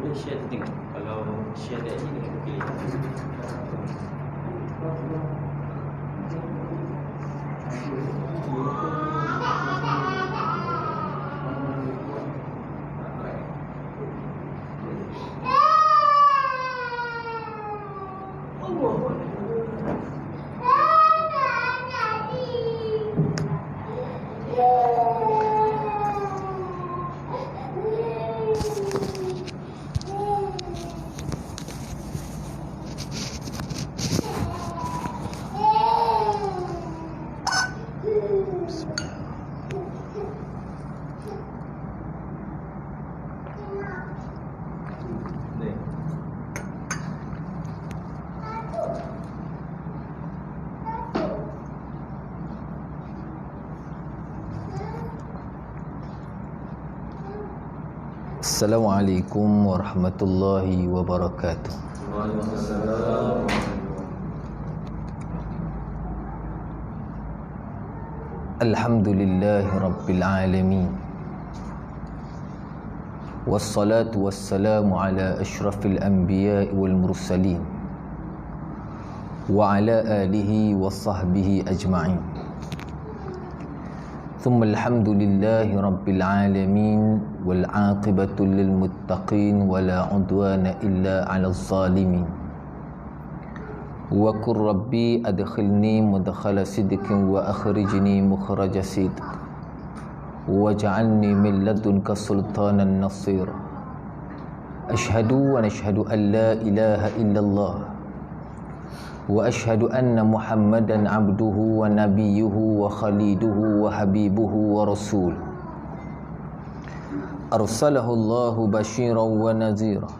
Boleh share tu tengok. Kalau share kat ni tengok okey. Assalamualaikum warahmatullahi wabarakatuh. Alhamdulillahi rabbil alamin. Wassalatu wassalamu ala asyrafil anbiya'i wal mursalin wa ala alihi wa sahbihi ajma'in. ثم الحمد لله رب العالمين والعاقبة للمتقين ولا عدوان إلا على الظالمين وقل ربي أدخلني مدخل صدق وأخرجني مخرج صدق واجعلني من لدنك سلطانا نصيرا أشهد ونشهد أن لا إله إلا الله وأشهد أن محمدا عبده ونبيه وخليله وحبيبه ورسوله أرسله الله بشيرا ونذيرا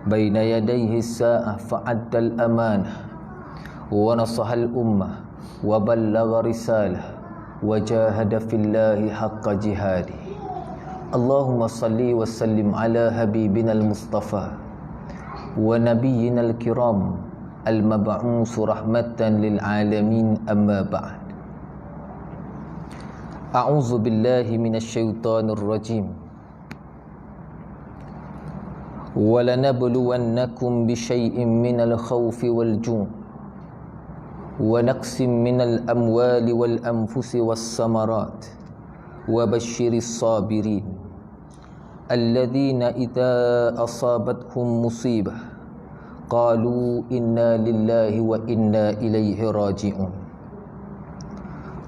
بين يديه الساعة فأدى الأمانة ونصح الأمة وبلغ رسالة وجاهد في الله حق جهاده اللهم صل وسلم على حبيبنا المصطفى ونبينا الكرام المبعوث رحمة للعالمين أما بعد أعوذ بالله من الشيطان الرجيم ولنبلونكم بشيء من الخوف والجوع ونقص من الأموال والأنفس والثمرات وبشر الصابرين الذين إذا أصابتهم مصيبة قالوا إنا لله وإنا إليه راجعون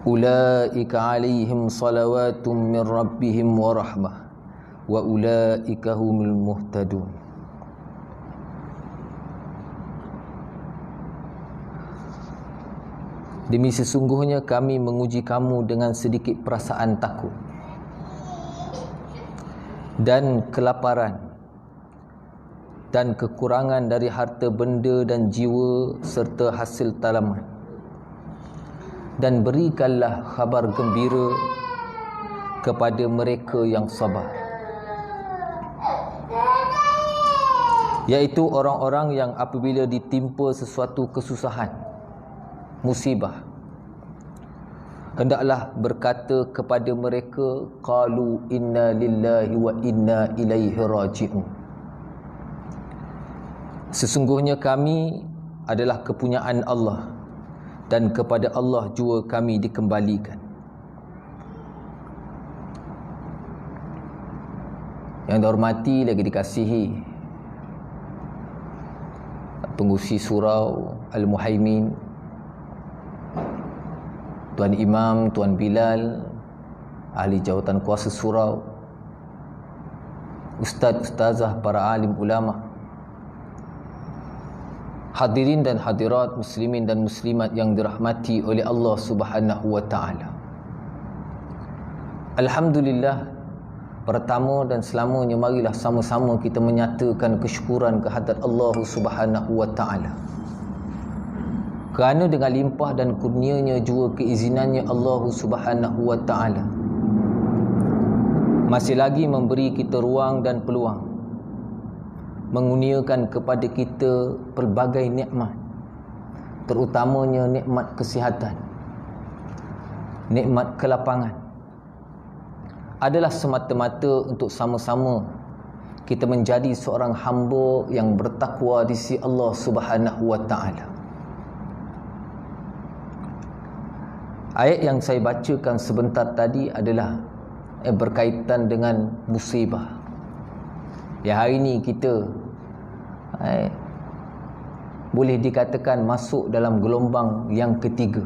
أولئك عليهم صلوات من ربهم ورحمة وأولئك هم المهتدون. Demi sesungguhnya kami menguji kamu dengan sedikit perasaan takut dan kelaparan dan kekurangan dari harta benda dan jiwa serta hasil tanaman, dan berikanlah khabar gembira kepada mereka yang sabar, iaitu orang-orang yang apabila ditimpa sesuatu kesusahan, musibah, hendaklah berkata kepada mereka, qalu inna lillahi wa inna ilaihi raji'un. Sesungguhnya kami adalah kepunyaan Allah dan kepada Allah jua kami dikembalikan. Yang dihormati lagi dikasihi pengurusi surau Al-Muhaimin, Tuan Imam, Tuan Bilal, ahli jawatan kuasa surau, Ustaz, Ustazah, para alim ulama, hadirin dan hadirat, muslimin dan muslimat yang dirahmati oleh Allah Subhanahu wa taala. Alhamdulillah, pertama dan selamanya marilah sama-sama kita menyatakan kesyukuran kehadrat Allah Subhanahu wa taala. Kerana dengan limpah dan kurnianya juga keizinannya Allah Subhanahu wa taala masih lagi memberi kita ruang dan peluang, mengurniakan kepada kita pelbagai nikmat, terutamanya nikmat kesihatan, nikmat kelapangan, adalah semata-mata untuk sama-sama kita menjadi seorang hamba yang bertakwa di sisi Allah Subhanahu wa taala. Ayat yang saya bacakan sebentar tadi adalah berkaitan dengan musibah. Ya, hari ini kita boleh dikatakan masuk dalam gelombang yang ketiga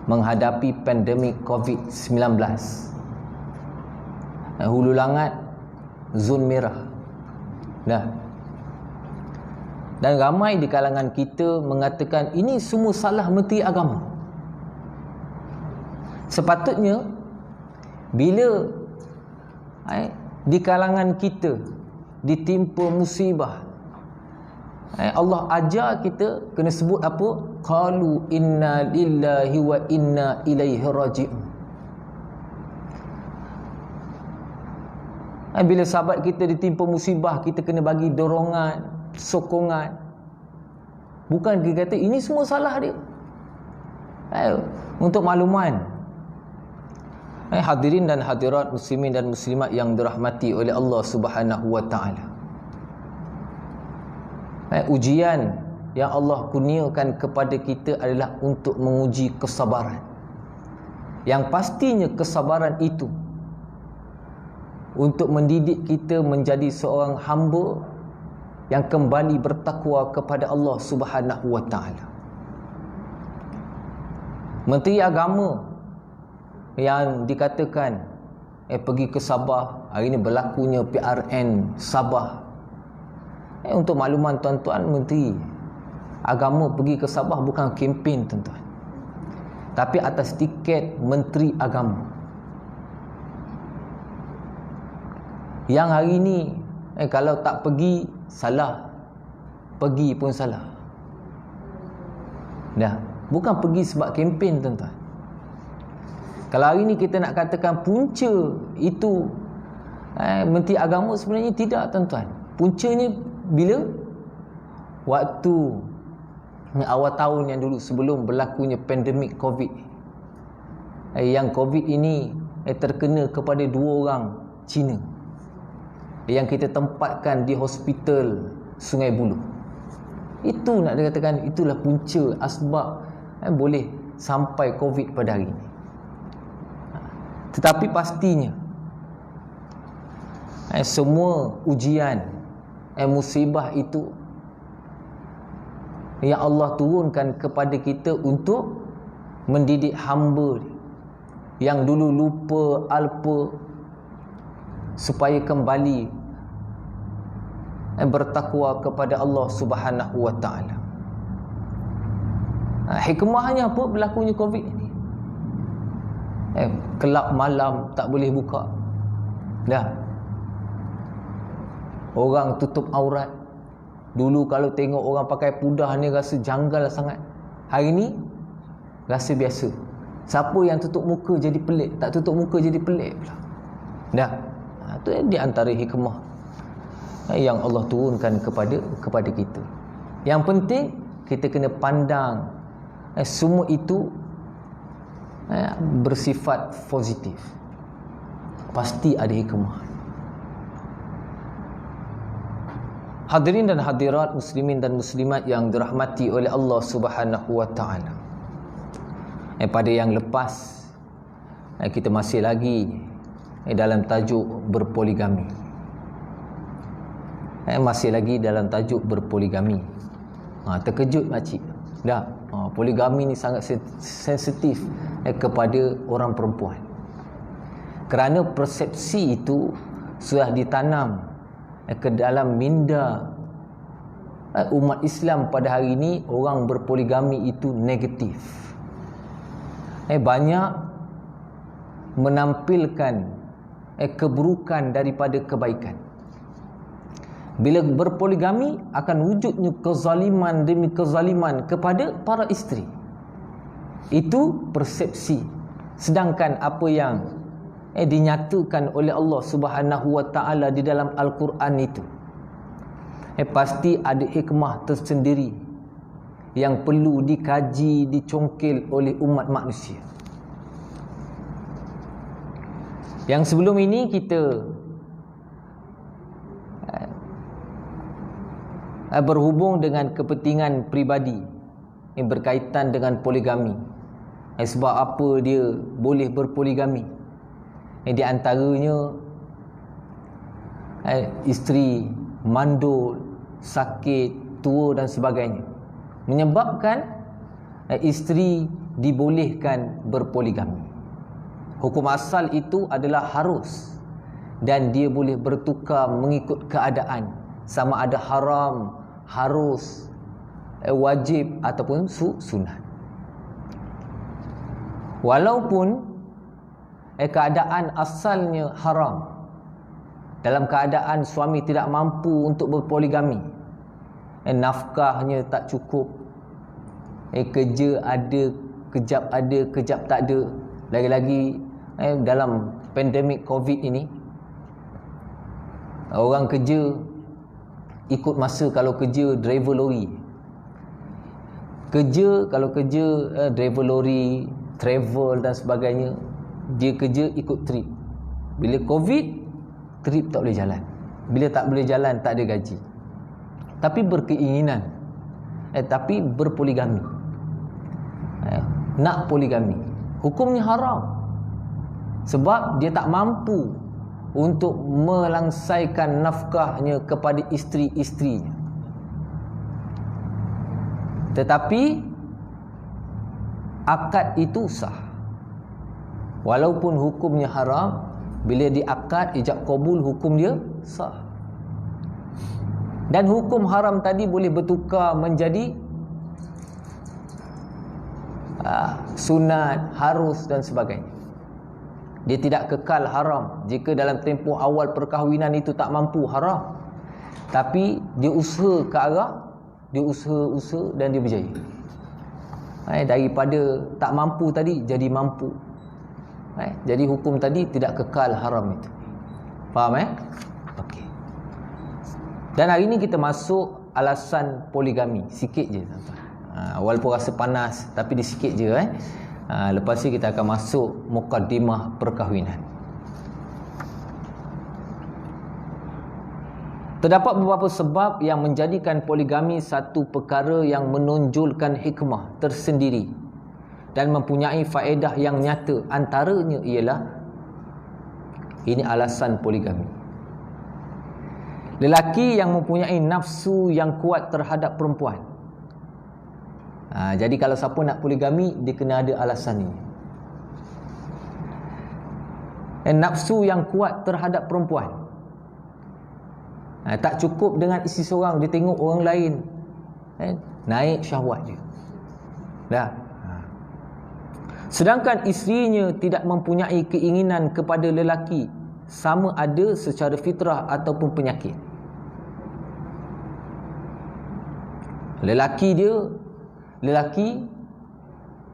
menghadapi pandemik COVID-19. Hulu Langat zon merah. Dan ramai di kalangan kita mengatakan ini semua salah Menteri Agama. Sepatutnya bila di kalangan kita ditimpa musibah, Allah ajar kita kena sebut apa? Qalu inna lillahi wa inna ilaihi raji'un. Bila sahabat kita ditimpa musibah, kita kena bagi dorongan, sokongan. Bukan kita kata ini semua salah dia. Untuk makluman, hadirin dan hadirat, muslimin dan muslimat yang dirahmati oleh Allah Subhanahu wa taala. Ujian yang Allah kurniakan kepada kita adalah untuk menguji kesabaran. Yang pastinya kesabaran itu untuk mendidik kita menjadi seorang hamba yang kembali bertakwa kepada Allah Subhanahu wa taala. Menteri Agama yang dikatakan pergi ke Sabah, hari ini berlakunya PRN Sabah. Untuk makluman tuan-tuan, Menteri Agama pergi ke Sabah bukan kempen tuan-tuan, tapi atas tiket Menteri Agama. Yang hari ini kalau tak pergi salah, pergi pun salah. Bukan pergi sebab kempen tuan-tuan. Kalau hari ini kita nak katakan punca itu Menteri Agama, sebenarnya tidak tuan-tuan. Puncanya bila? Waktu awal tahun yang dulu sebelum berlakunya pandemik COVID. Yang COVID ini terkena kepada 2 orang Cina yang kita tempatkan di hospital Sungai Buloh. Itu nak dikatakan itulah punca asbab boleh sampai COVID pada hari ini. Tetapi pastinya semua ujian, musibah itu yang Allah turunkan kepada kita untuk mendidik hamba yang dulu lupa, alpa, supaya kembali bertakwa kepada Allah Subhanahu wa taala. Hikmahnya apa berlakunya COVID ini? Kelab malam tak boleh buka. Orang tutup aurat. Dulu kalau tengok orang pakai pudah ni rasa janggal sangat. Hari ni rasa biasa. Siapa yang tutup muka jadi pelik, tak tutup muka jadi pelik pula. Itu di antara hikmah yang Allah turunkan kepada kita. Yang penting kita kena pandang semua itu bersifat positif. Pasti ada hikmah. Hadirin dan hadirat, muslimin dan muslimat yang dirahmati oleh Allah Subhanahu wa taala. Pada yang lepas kita masih lagi dalam tajuk berpoligami. Masih lagi dalam tajuk berpoligami. Terkejut makcik. Poligami ni sangat sensitif kepada orang perempuan. Kerana persepsi itu sudah ditanam ke dalam minda umat Islam pada hari ini. Orang berpoligami itu negatif. Banyak menampilkan keburukan daripada kebaikan. Bila berpoligami akan wujudnya kezaliman demi kezaliman kepada para isteri. Itu persepsi. Sedangkan apa yang dinyatakan oleh Allah Subhanahu wa taala di dalam Al-Quran itu pasti ada hikmah tersendiri yang perlu dikaji, dicongkel oleh umat manusia. Yang sebelum ini kita berhubung dengan kepentingan peribadi yang berkaitan dengan poligami. Sebab apa dia boleh berpoligami? Di antaranya isteri mandul, sakit, tua dan sebagainya, menyebabkan isteri dibolehkan berpoligami. Hukum asal itu adalah harus, dan dia boleh bertukar mengikut keadaan, sama ada haram, harus, wajib ataupun sunat. Walaupun keadaan asalnya haram, dalam keadaan suami tidak mampu untuk berpoligami, nafkahnya tak cukup, kerja ada, kejap tak ada, lagi-lagi dalam pandemik COVID ini, orang kerja ikut masa. Kalau kerja driver lori, driver lori, travel dan sebagainya, dia kerja ikut trip. Bila COVID, trip tak boleh jalan. Bila tak boleh jalan, tak ada gaji. Tapi berkeinginan, tapi berpoligami, nak poligami, hukumnya haram. Sebab dia tak mampu untuk melangsaikan nafkahnya kepada isteri-isterinya. Tetapi akad itu sah. Walaupun hukumnya haram, bila diakad ijab qabul, hukum dia sah. Dan hukum haram tadi boleh bertukar menjadi sunat, harus dan sebagainya. Dia tidak kekal haram. Jika dalam tempoh awal perkahwinan itu tak mampu, haram. Tapi dia usaha ke arah, dia usaha dan dia berjaya. Daripada tak mampu tadi jadi mampu. Jadi hukum tadi tidak kekal haram itu. Faham Okey. Dan hari ni kita masuk alasan poligami. Sikit je tuan-tuan. Walaupun rasa panas, tapi dia sikit je. Lepas ni kita akan masuk mukaddimah perkahwinan. Terdapat beberapa sebab yang menjadikan poligami satu perkara yang menonjolkan hikmah tersendiri dan mempunyai faedah yang nyata. Antaranya ialah, ini alasan poligami: lelaki yang mempunyai nafsu yang kuat terhadap perempuan. Jadi kalau siapa nak poligami, dia kena ada alasan ini. Nafsu yang kuat terhadap perempuan. Tak cukup dengan isteri seorang, dia tengok orang lain, naik syahwat dia. Dah. Sedangkan isterinya tidak mempunyai keinginan kepada lelaki, sama ada secara fitrah ataupun penyakit. Lelaki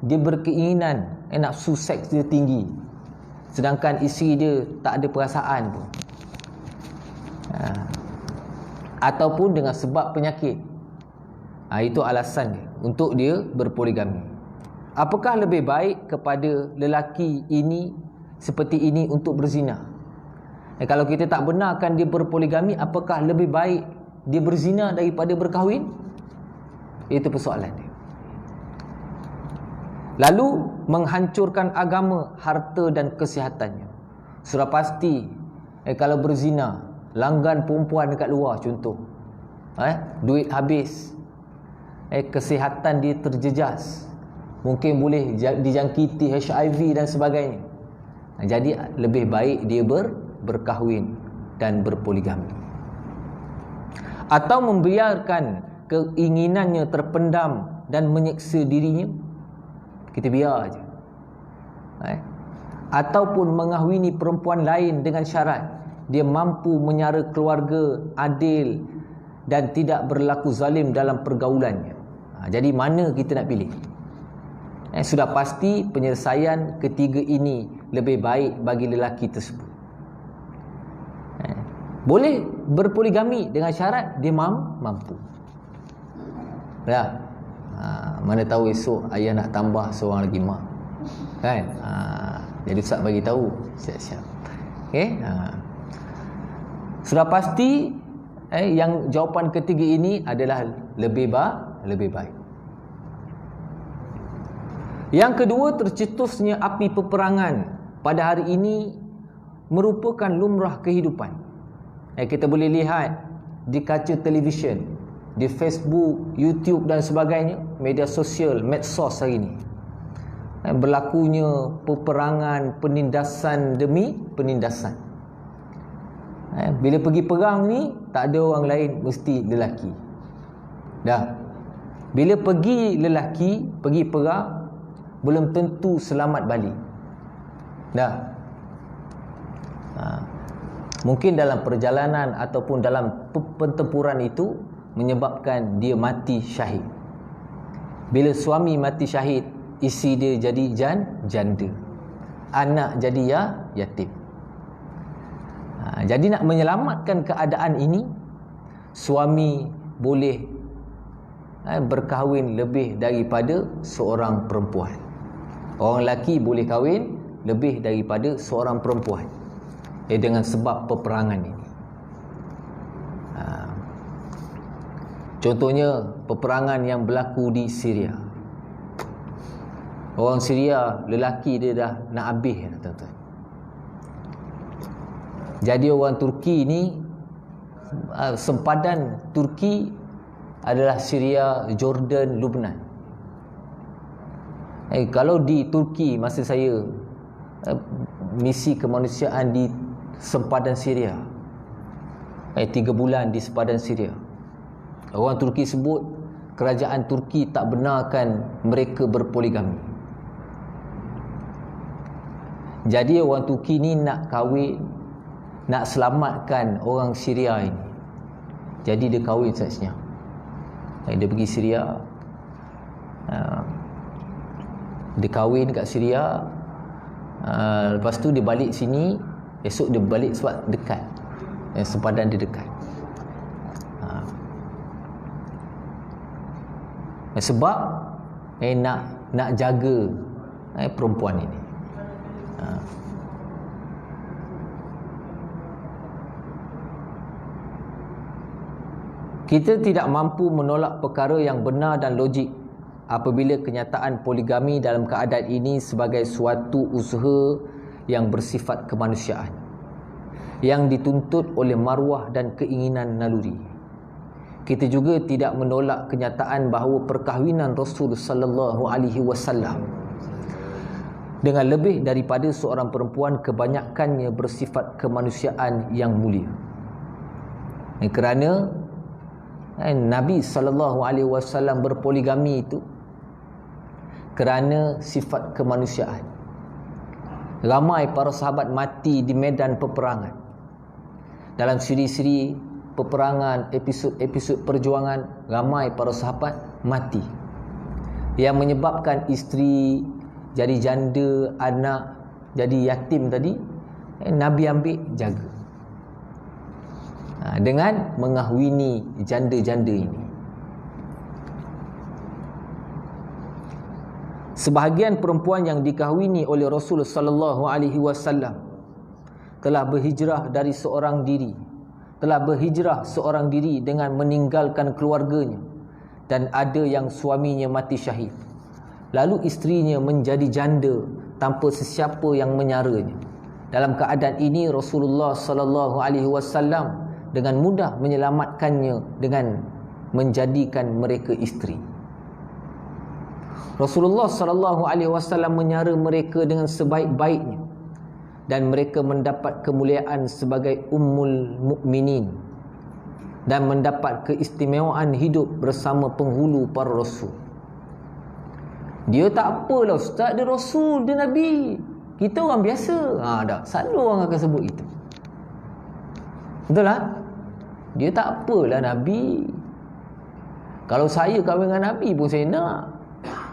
dia berkeinginan, nafsu seks dia tinggi, sedangkan isteri dia tak ada perasaan pun, ataupun dengan sebab penyakit. Itu alasan dia untuk dia berpoligami. Apakah lebih baik kepada lelaki ini seperti ini untuk berzina? Kalau kita tak benarkan dia berpoligami, apakah lebih baik dia berzina daripada berkahwin? Itu persoalan dia. Lalu menghancurkan agama, harta dan kesihatannya. Sudah pasti kalau berzina, langgan perempuan dekat luar contoh, duit habis, kesihatan dia terjejas, mungkin boleh dijangkiti HIV dan sebagainya. Jadi lebih baik dia berkahwin dan berpoligami. Atau membiarkan keinginannya terpendam dan menyiksa dirinya, kita biar aja. Ataupun mengahwini perempuan lain dengan syarat dia mampu menyara keluarga, adil dan tidak berlaku zalim dalam pergaulannya. Jadi mana kita nak pilih? Sudah pasti penyelesaian ketiga ini lebih baik bagi lelaki tersebut. Boleh berpoligami dengan syarat dia mampu. Ya. Mana tahu esok ayah nak tambah seorang lagi mak, kan? Jadi ustaz bagi tahu siap-siap. Okey. Sudah pasti Yang jawapan ketiga ini adalah lebih baik. Yang kedua, tercetusnya api peperangan pada hari ini merupakan lumrah kehidupan. Kita boleh lihat di kaca televisyen, di Facebook, YouTube dan sebagainya, media sosial, medsos hari ini. Berlakunya peperangan, penindasan demi penindasan. Bila pergi perang ni, tak ada orang lain, mesti lelaki. Dah. Bila pergi lelaki, pergi perang, belum tentu selamat balik. Dah. Mungkin dalam perjalanan ataupun dalam pertempuran itu menyebabkan dia mati syahid. Bila suami mati syahid, isteri dia jadi janda, anak jadi yatim. Jadi nak menyelamatkan keadaan ini, suami boleh berkahwin lebih daripada seorang perempuan. Orang lelaki boleh kahwin lebih daripada seorang perempuan dengan sebab peperangan ini. Contohnya peperangan yang berlaku di Syria. Orang Syria, lelaki dia dah nak habis, tuan-tuan. Jadi orang Turki ni, sempadan Turki adalah Syria, Jordan, Lebanon. Kalau di Turki, masa saya misi kemanusiaan di sempadan Syria, 3 bulan di sempadan Syria, orang Turki sebut kerajaan Turki tak benarkan mereka berpoligami. Jadi orang Turki ni nak kahwin, nak selamatkan orang Syria ini. Jadi dia kahwin sahaja. Dia pergi Syria, dia kahwin kat Syria, lepas tu dia balik sini. Esok dia balik sebab dekat, sempadan dia dekat. Sebab nak jaga perempuan ini. Kita tidak mampu menolak perkara yang benar dan logik apabila kenyataan poligami dalam keadaan ini sebagai suatu usaha yang bersifat kemanusiaan, yang dituntut oleh maruah dan keinginan naluri. Kita juga tidak menolak kenyataan bahawa perkahwinan Rasul sallallahu alaihi wasallam dengan lebih daripada seorang perempuan kebanyakannya bersifat kemanusiaan yang mulia. Kerana Nabi sallallahu alaihi wasallam berpoligami itu kerana sifat kemanusiaan. Ramai para sahabat mati di medan peperangan. Dalam siri-siri peperangan, episod-episod perjuangan, ramai para sahabat mati. Yang menyebabkan isteri jadi janda, anak jadi yatim tadi, Nabi ambil jaga dengan mengahwini janda-janda ini. Sebahagian perempuan yang dikahwini oleh Rasul sallallahu alaihi wasallam telah berhijrah dari seorang diri, dengan meninggalkan keluarganya, dan ada yang suaminya mati syahid, lalu isterinya menjadi janda tanpa sesiapa yang menyaranya. Dalam keadaan ini Rasulullah sallallahu alaihi wasallam dengan mudah menyelamatkannya dengan menjadikan mereka isteri. Rasulullah sallallahu alaihi wasallam menyara mereka dengan sebaik-baiknya dan mereka mendapat kemuliaan sebagai ummul mukminin dan mendapat keistimewaan hidup bersama penghulu para rasul. Dia tak apalah ustaz, dia rasul, dia nabi. Kita orang biasa. Dah, selalu orang akan sebut itu. Betul tak? Dia tak apalah nabi. Kalau saya kahwin dengan nabi pun saya nak.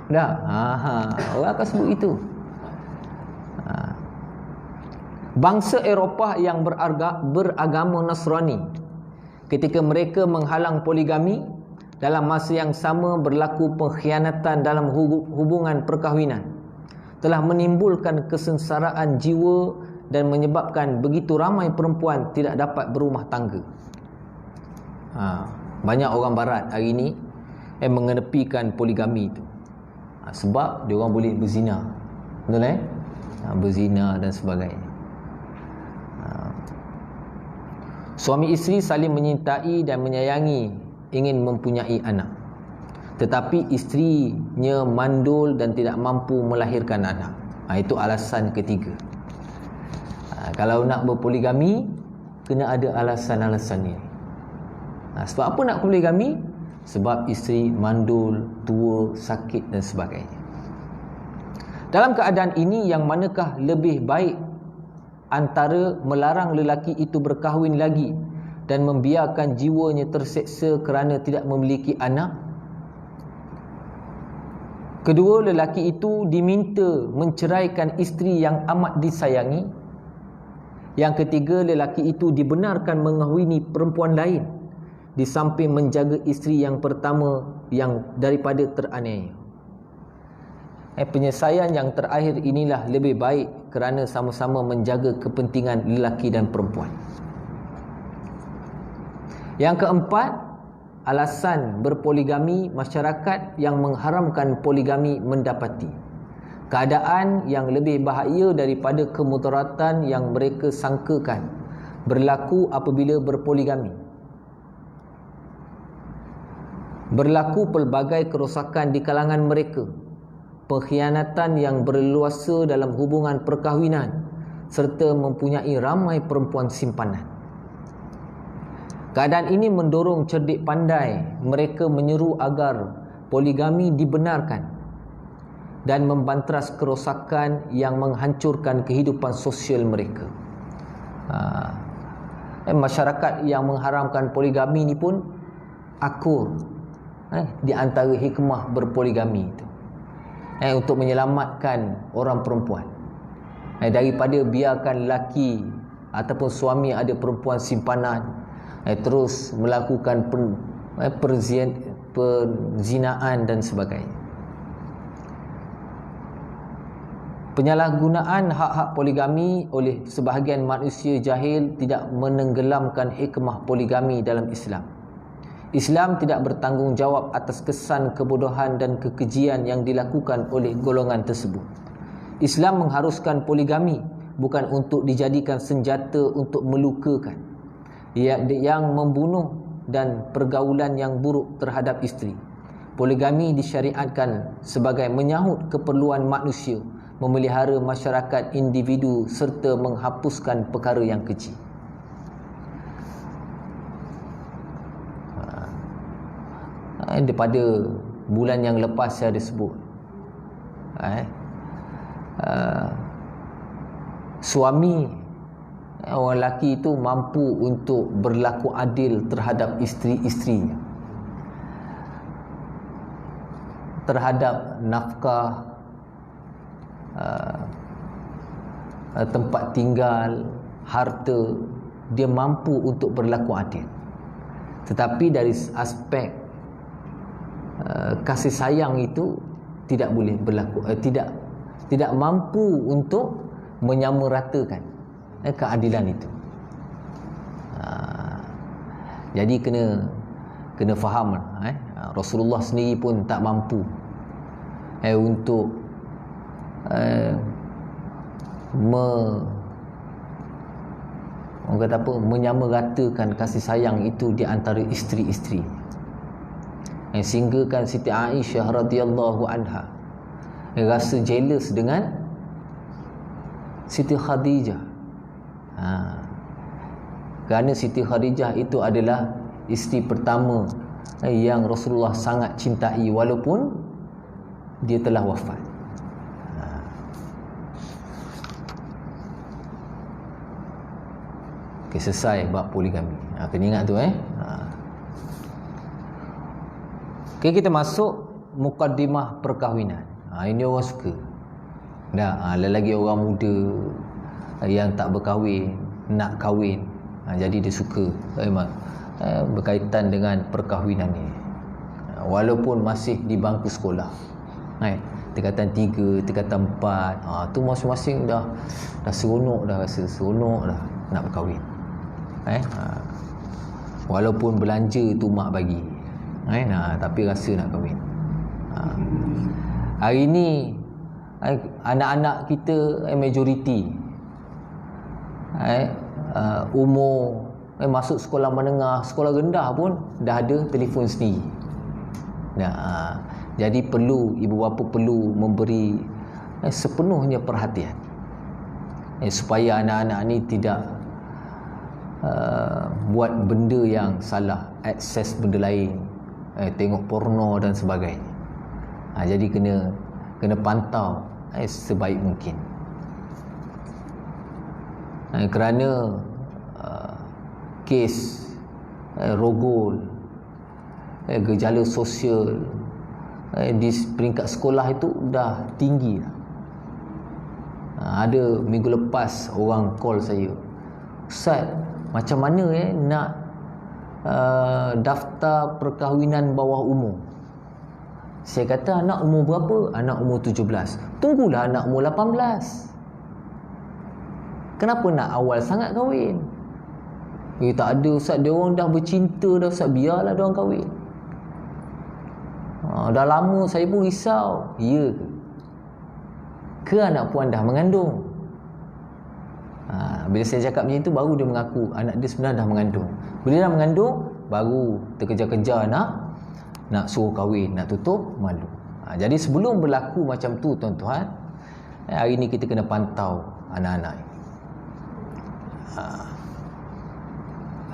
Dah. Orang akan sebut itu. Bangsa Eropah yang beragama Nasrani, ketika mereka menghalang poligami, dalam masa yang sama berlaku pengkhianatan dalam hubungan perkahwinan, telah menimbulkan kesengsaraan jiwa dan menyebabkan begitu ramai perempuan tidak dapat berumah tangga. Banyak orang barat hari ni mengenepikan poligami itu. Sebab dia orang boleh berzina. Betul berzina dan sebagainya. Suami isteri saling menyintai dan menyayangi, ingin mempunyai anak. Tetapi isterinya mandul dan tidak mampu melahirkan anak. Itu alasan ketiga. Kalau nak berpoligami, kena ada alasan-alasan ini. Sebab apa nak poligami? Sebab isteri mandul, tua, sakit dan sebagainya. Dalam keadaan ini, yang manakah lebih baik antara melarang lelaki itu berkahwin lagi dan membiarkan jiwanya terseksa kerana tidak memiliki anak? Kedua, lelaki itu diminta menceraikan isteri yang amat disayangi. Yang ketiga, lelaki itu dibenarkan mengahwini perempuan lain di samping menjaga isteri yang pertama yang daripada teraniaya. Penyelesaian yang terakhir inilah lebih baik kerana sama-sama menjaga kepentingan lelaki dan perempuan. Yang keempat, alasan berpoligami. Masyarakat yang mengharamkan poligami mendapati keadaan yang lebih bahaya daripada kemudaratan yang mereka sangkakan berlaku apabila berpoligami. Berlaku pelbagai kerosakan di kalangan mereka, pengkhianatan yang berleluasa dalam hubungan perkahwinan, serta mempunyai ramai perempuan simpanan. Keadaan ini mendorong cerdik pandai mereka menyeru agar poligami dibenarkan dan membantras kerosakan yang menghancurkan kehidupan sosial mereka. Masyarakat yang mengharamkan poligami ni pun akur di antara hikmah berpoligami itu, untuk menyelamatkan orang perempuan daripada biarkan lelaki ataupun suami ada perempuan simpanan terus melakukan perzinaan dan sebagainya. Penyalahgunaan hak-hak poligami oleh sebahagian manusia jahil tidak menenggelamkan hikmah poligami dalam Islam. Islam tidak bertanggungjawab atas kesan kebodohan dan kekejian yang dilakukan oleh golongan tersebut. Islam mengharuskan poligami bukan untuk dijadikan senjata untuk melukakan, yang membunuh dan pergaulan yang buruk terhadap isteri. Poligami disyariatkan sebagai menyahut keperluan manusia memelihara masyarakat individu serta menghapuskan perkara yang keji. Daripada bulan yang lepas saya ada sebut, suami orang lelaki itu mampu untuk berlaku adil terhadap isteri-isterinya, terhadap nafkah, tempat tinggal, harta, dia mampu untuk berlaku adil. Tetapi dari aspek kasih sayang itu tidak boleh berlaku, tidak mampu untuk menyamaratakan keadilan itu. Jadi kena faham, Rasulullah sendiri pun tak mampu untuk orang kata apa, menyamaratakan kasih sayang itu di antara isteri-isteri. Sehingga kan Siti Aisyah radhiyallahu anha rasa jealous dengan Siti Khadijah. Kerana Siti Khadijah itu adalah isteri pertama yang Rasulullah sangat cintai walaupun dia telah wafat. Okay, selesai bab poligami. Kena ingat tu Okay, kita masuk mukaddimah perkahwinan. Ini orang suka. Lelaki orang muda yang tak berkahwin nak kahwin, jadi dia suka berkaitan dengan perkahwinan ni, walaupun masih di bangku sekolah. Tingkatan 3, tingkatan 4, tu masing-masing dah seronok dah, rasa seronok dah nak berkahwin. Walaupun belanja tu mak bagi, tapi rasa nak kahwin. Hari ni anak-anak kita majoriti umur masuk sekolah menengah, sekolah rendah pun dah ada telefon sendiri. Jadi perlu, ibu bapa perlu memberi sepenuhnya perhatian supaya anak-anak ni tidak buat benda yang salah, akses benda lain, tengok porno dan sebagainya. Jadi kena pantau sebaik mungkin. Kerana kes rogol, gejala sosial di peringkat sekolah itu dah tinggi. Ada minggu lepas orang call saya, "Ustaz, macam mana nak daftar perkahwinan bawah umur?" Saya kata, "Anak umur berapa?" "Anak umur 17." "Tunggulah anak umur 18. Kenapa nak awal sangat kahwin?" Tak ada Ustaz, dia orang dah bercinta dah Ustaz, biarlah dia orang kahwin. Dah lama saya pun risau. Ya ke? Ke anak puan dah mengandung? Bila saya cakap macam itu, baru dia mengaku anak dia sebenarnya dah mengandung. Bila dah mengandung, baru terkejar-kejar nak suruh kahwin, nak tutup malu. Jadi sebelum berlaku macam tu tuan-tuan, hari ni kita kena pantau anak-anak.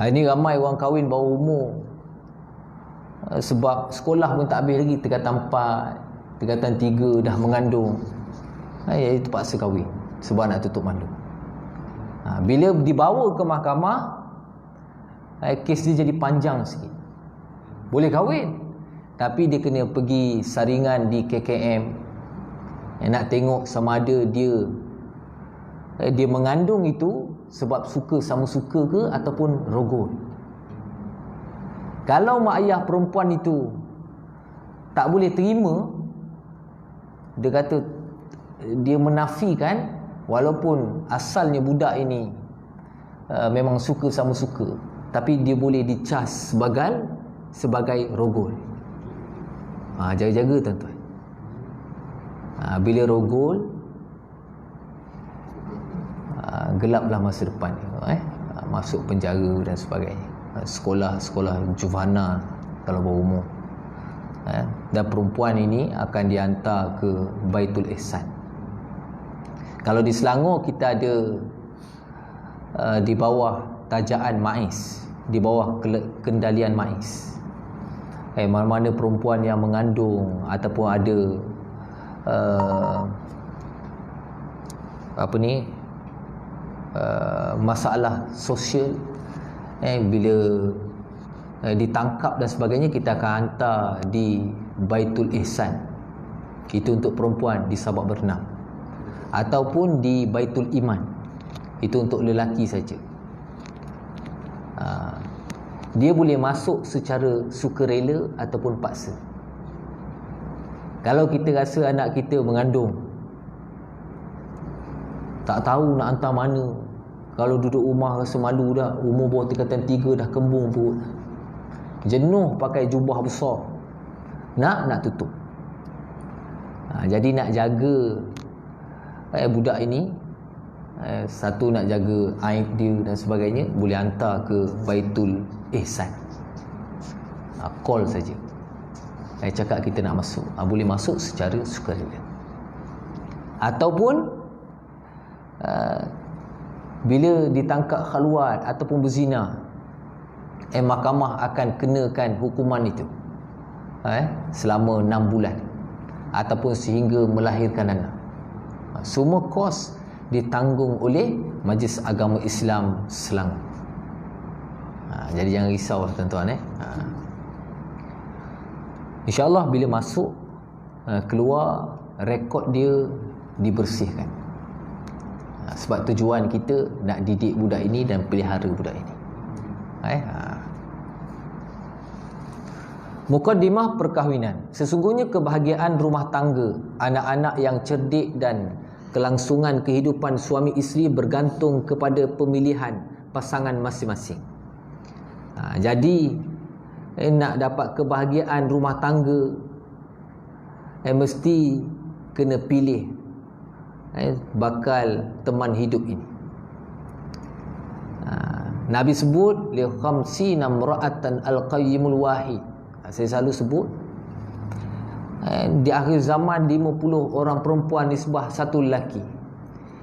Hari ni ramai orang kahwin bawah umur, sebab sekolah pun tak habis lagi, tingkatan 4, tingkatan 3 dah mengandung. Itu terpaksa kahwin sebab nak tutup malu. Bila dibawa ke mahkamah, kes dia jadi panjang sikit. Boleh kahwin, tapi dia kena pergi saringan di KKM, nak tengok sama ada dia mengandung itu sebab suka sama suka ke ataupun rogol. Kalau mak ayah perempuan itu tak boleh terima, dia kata dia menafikan walaupun asalnya budak ini memang suka sama suka, tapi dia boleh dicas sebagai rogol. Jaga-jaga tuan-tuan. Bila rogol, gelaplah masa depan dia, masuk penjara dan sebagainya. Sekolah juvana kalau berumur. Dan perempuan ini akan dihantar ke Baitul Ihsan. Kalau di Selangor kita ada di bawah tajaan MAIS, di bawah kendalian MAIS. Mana-mana perempuan yang mengandung ataupun ada masalah sosial, bila ditangkap dan sebagainya, kita akan hantar di Baitul Ihsan. Itu untuk perempuan di Sabak Bernam, ataupun di Baitul Iman, itu untuk lelaki saja. Dia boleh masuk secara sukarela ataupun paksa. Kalau kita rasa anak kita mengandung, tak tahu nak hantar mana, kalau duduk rumah rasa malu dah, umur bawah tingkatan 3 dah kembung perut, jenuh pakai jubah besar, nak tutup. Jadi nak jaga budak ini, satu nak jaga aib dia dan sebagainya, boleh hantar ke Baitul Ihsan. Call saja, cakap kita nak masuk, boleh masuk secara sukarela. Ataupun bila ditangkap khaluat ataupun berzina, mahkamah akan kenakan hukuman itu selama 6 bulan ataupun sehingga melahirkan anak. Semua kos ditanggung oleh Majlis Agama Islam Selangor. Jadi jangan risau tuan-tuan. InsyaAllah bila masuk, keluar, rekod dia dibersihkan. Sebab tujuan kita nak didik budak ini dan pelihara budak ini. Mukaddimah perkahwinan. Sesungguhnya kebahagiaan rumah tangga, anak-anak yang cerdik dan kelangsungan kehidupan suami isteri bergantung kepada pemilihan pasangan masing-masing. Jadi nak dapat kebahagiaan rumah tangga, mesti kena pilih bakal teman hidup ini. Nabi sebut li khamsina imra'atan al-qayyimul wahid. Saya selalu sebut di akhir zaman 50 orang perempuan nisbah satu lelaki.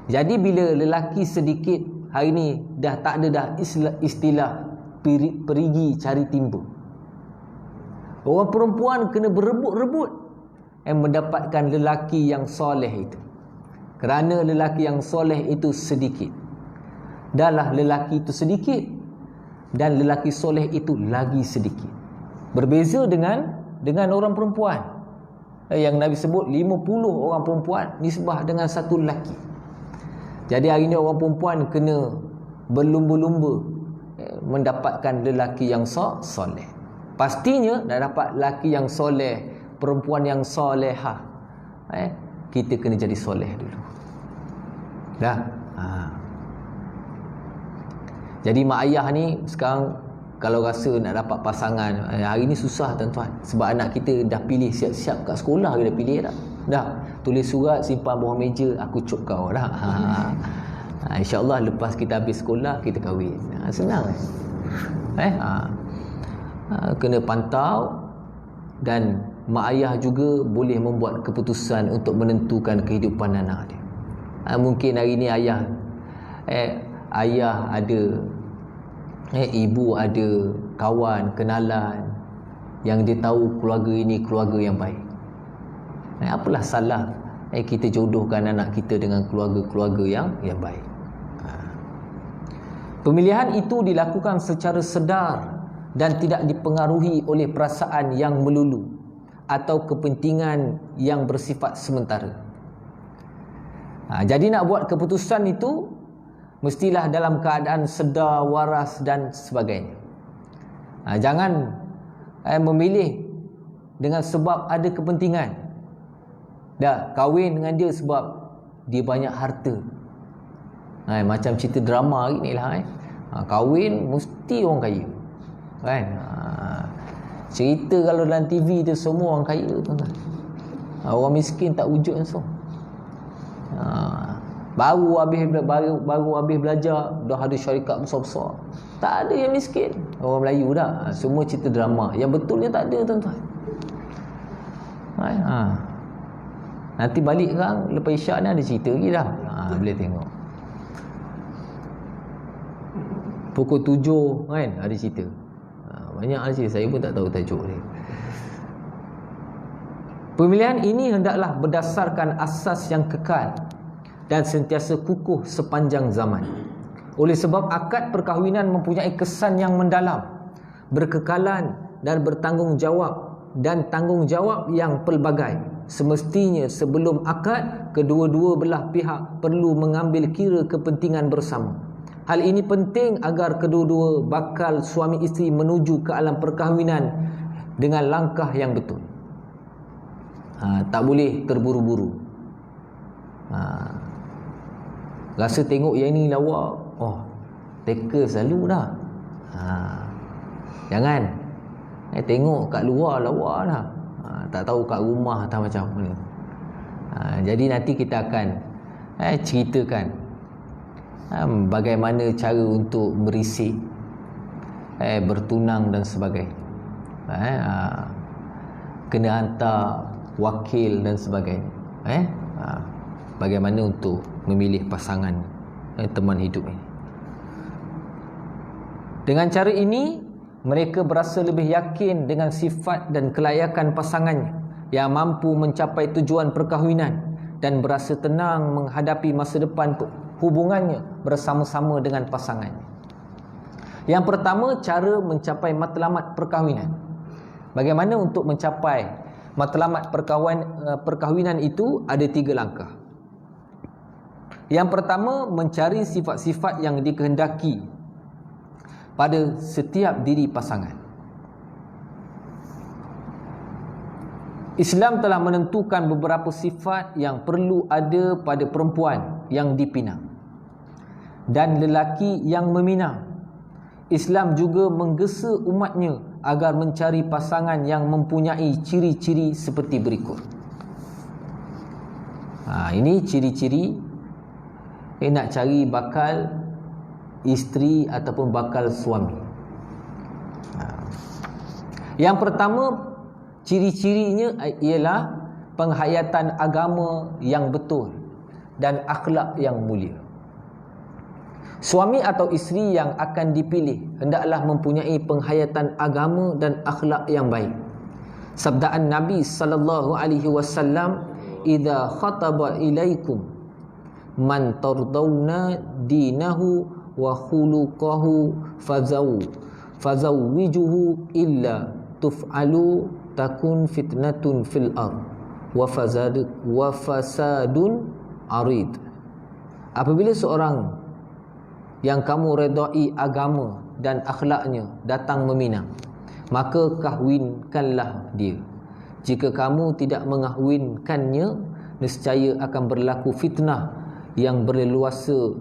Jadi bila lelaki sedikit, hari ni dah tak ada dah istilah perigi cari timba. Orang perempuan kena berebut-rebut mendapatkan lelaki yang soleh itu. Kerana lelaki yang soleh itu sedikit. Dahlah lelaki itu sedikit dan lelaki soleh itu lagi sedikit. Berbeza dengan orang perempuan yang Nabi sebut 50 orang perempuan nisbah dengan satu lelaki. Jadi hari ni orang perempuan kena berlumba-lumba mendapatkan lelaki yang soleh. Pastinya dah dapat lelaki yang soleh, perempuan yang solehah, kita kena jadi soleh dulu. Dah. Jadi mak ayah ni sekarang kalau rasa nak dapat pasangan, hari ni susah tuan-tuan. Sebab anak kita dah pilih siap-siap kat sekolah, dia dah pilih dah. Dah tulis surat simpan bawah meja, aku cop kau dah. InsyaAllah lepas kita habis sekolah kita kahwin. Senang kena pantau, dan mak ayah juga boleh membuat keputusan untuk menentukan kehidupan anak dia. Mungkin hari ni ayah ada, ibu ada kawan, kenalan yang dia tahu keluarga ini keluarga yang baik. Apalah salah kita jodohkan anak kita dengan keluarga-keluarga yang baik. Pemilihan itu dilakukan secara sedar dan tidak dipengaruhi oleh perasaan yang melulu atau kepentingan yang bersifat sementara. Jadi nak buat keputusan itu mestilah dalam keadaan sedar, waras dan sebagainya. Jangan memilih dengan sebab ada kepentingan. Dah kahwin dengan dia sebab dia banyak harta. Macam cerita drama hari ni lah. Kahwin mesti orang kaya, kan? Cerita kalau dalam TV tu semua orang kaya, tuan-tuan. Orang miskin tak wujud langsung. Baru habis belajar dah ada syarikat besar-besar. Tak ada yang miskin. Orang Melayu dah. Semua cerita drama. Yang betulnya tak ada, tuan-tuan. Nanti balik sekarang lepas isyak ni ada cerita lagi dah. Boleh tengok. Pukul 7 kan ada cerita. Banyak ada cerita, saya pun tak tahu tajuk dia. Pemilihan ini hendaklah berdasarkan asas yang kekal dan sentiasa kukuh sepanjang zaman. Oleh sebab akad perkahwinan mempunyai kesan yang mendalam, berkekalan dan bertanggungjawab, dan tanggungjawab yang pelbagai. Semestinya sebelum akad, kedua-dua belah pihak perlu mengambil kira kepentingan bersama. Hal ini penting agar kedua-dua bakal suami isteri menuju ke alam perkahwinan dengan langkah yang betul. Tak boleh terburu-buru. Rasa tengok yang ni lawa, teka selalu dah. Jangan tengok kat luar lawa dah. Tak tahu kat rumah tak macam mana. Jadi nanti kita akan ceritakan bagaimana cara untuk berisik, bertunang dan sebagainya. Kena hantar wakil dan sebagainya. Bagaimana untuk memilih pasangan, teman hidup ini. Dengan cara ini mereka berasa lebih yakin dengan sifat dan kelayakan pasangannya yang mampu mencapai tujuan perkahwinan, dan berasa tenang menghadapi masa depan hubungannya bersama-sama dengan pasangannya. Yang pertama, cara mencapai matlamat perkahwinan. Bagaimana untuk mencapai matlamat perkahwinan itu? Ada 3 langkah. Yang pertama, mencari sifat-sifat yang dikehendaki pada setiap diri pasangan. Islam telah menentukan beberapa sifat yang perlu ada pada perempuan yang dipinang dan lelaki yang meminang. Islam juga menggesa umatnya agar mencari pasangan yang mempunyai ciri-ciri seperti berikut. Ini ciri-ciri nak cari bakal isteri ataupun bakal suami. Yang pertama, ciri-cirinya ialah penghayatan agama yang betul dan akhlak yang mulia. Suami atau isteri yang akan dipilih hendaklah mempunyai penghayatan agama dan akhlak yang baik. Sabdaan Nabi sallallahu alaihi wasallam, "Idza khataba ilaikum man tardawna dinahu wa khuluquhu fazawwijuhu illa tuf'alu takun fitnatun fil ard wa fasadun arid." Apabila seorang yang kamu redai agama dan akhlaknya datang meminang, maka kahwinkanlah dia. Jika kamu tidak mengahwinkannya, nescaya akan berlaku fitnah yang berleluasa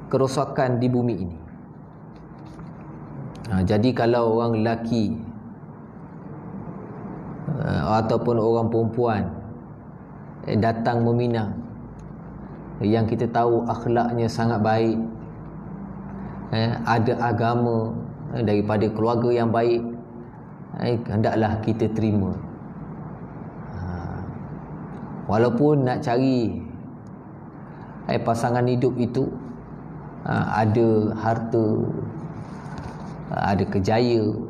kerosakan di bumi ini. Jadi kalau orang lelaki ataupun orang perempuan datang meminang, yang kita tahu akhlaknya sangat baik, ada agama, daripada keluarga yang baik, hendaklah kita terima. Walaupun nak cari pasangan hidup itu ada harta, ada kejaya,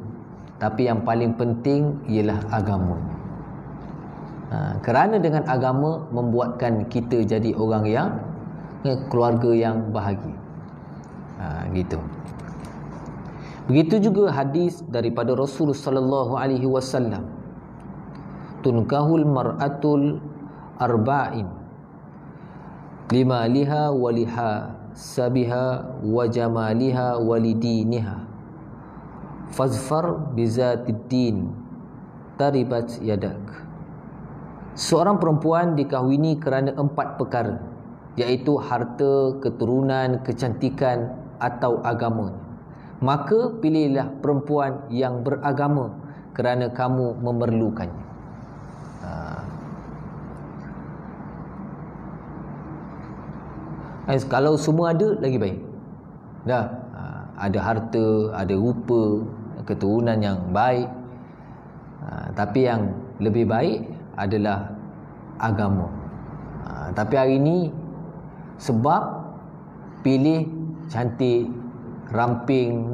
tapi yang paling penting ialah agama. Kerana dengan agama membuatkan kita jadi orang yang keluarga yang bahagia. Gitu. Begitu juga hadis daripada Rasulullah sallallahu alaihi wasallam, tunkahul mar'atul arba'in limaliha waliha sabiha wa jamaliha walidiniha fazfar bizatid din taribat yadak. Seorang perempuan dikahwini kerana 4 perkara, iaitu harta, keturunan, kecantikan atau agamanya. Maka pilihlah perempuan yang beragama kerana kamu memerlukannya. Kalau semua ada, lagi baik. Ada harta, ada rupa, keturunan yang baik, tapi yang lebih baik adalah agama. Tapi hari ini sebab pilih cantik, ramping,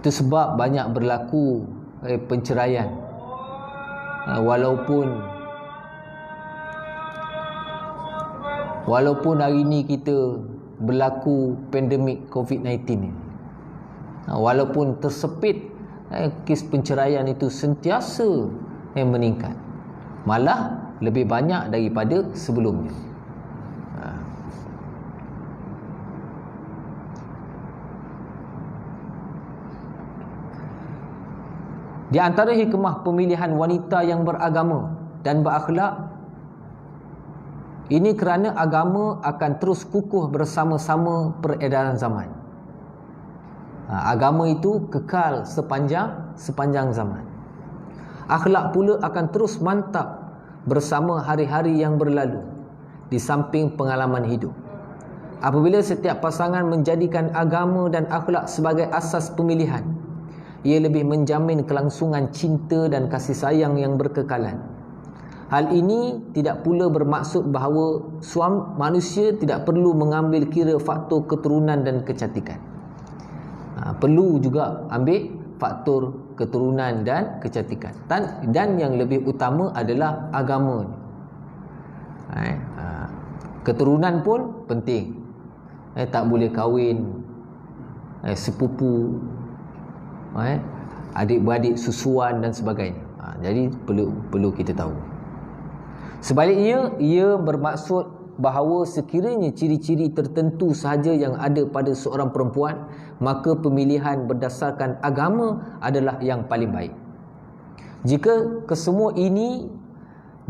itu sebab banyak berlaku penceraian. Walaupun hari ini kita berlaku pandemik COVID-19 ni, walaupun tersepit, kes penceraian itu sentiasa meningkat, malah lebih banyak daripada sebelumnya. Di antara hikmah pemilihan wanita yang beragama dan berakhlak ini kerana agama akan terus kukuh bersama-sama peredaran zaman. Agama itu kekal sepanjang zaman. Akhlak pula akan terus mantap bersama hari-hari yang berlalu di samping pengalaman hidup. Apabila setiap pasangan menjadikan agama dan akhlak sebagai asas pemilihan, ia lebih menjamin kelangsungan cinta dan kasih sayang yang berkekalan. Hal ini tidak pula bermaksud bahawa manusia tidak perlu mengambil kira faktor keturunan dan kecantikan. Perlu juga ambil faktor keturunan dan kecantikan. Dan yang lebih utama adalah agama. Keturunan pun penting. Tak boleh kahwin sepupu, adik-beradik susuan dan sebagainya. Jadi perlu kita tahu. Sebaliknya, ia bermaksud bahawa sekiranya ciri-ciri tertentu sahaja yang ada pada seorang perempuan, maka pemilihan berdasarkan agama adalah yang paling baik. Jika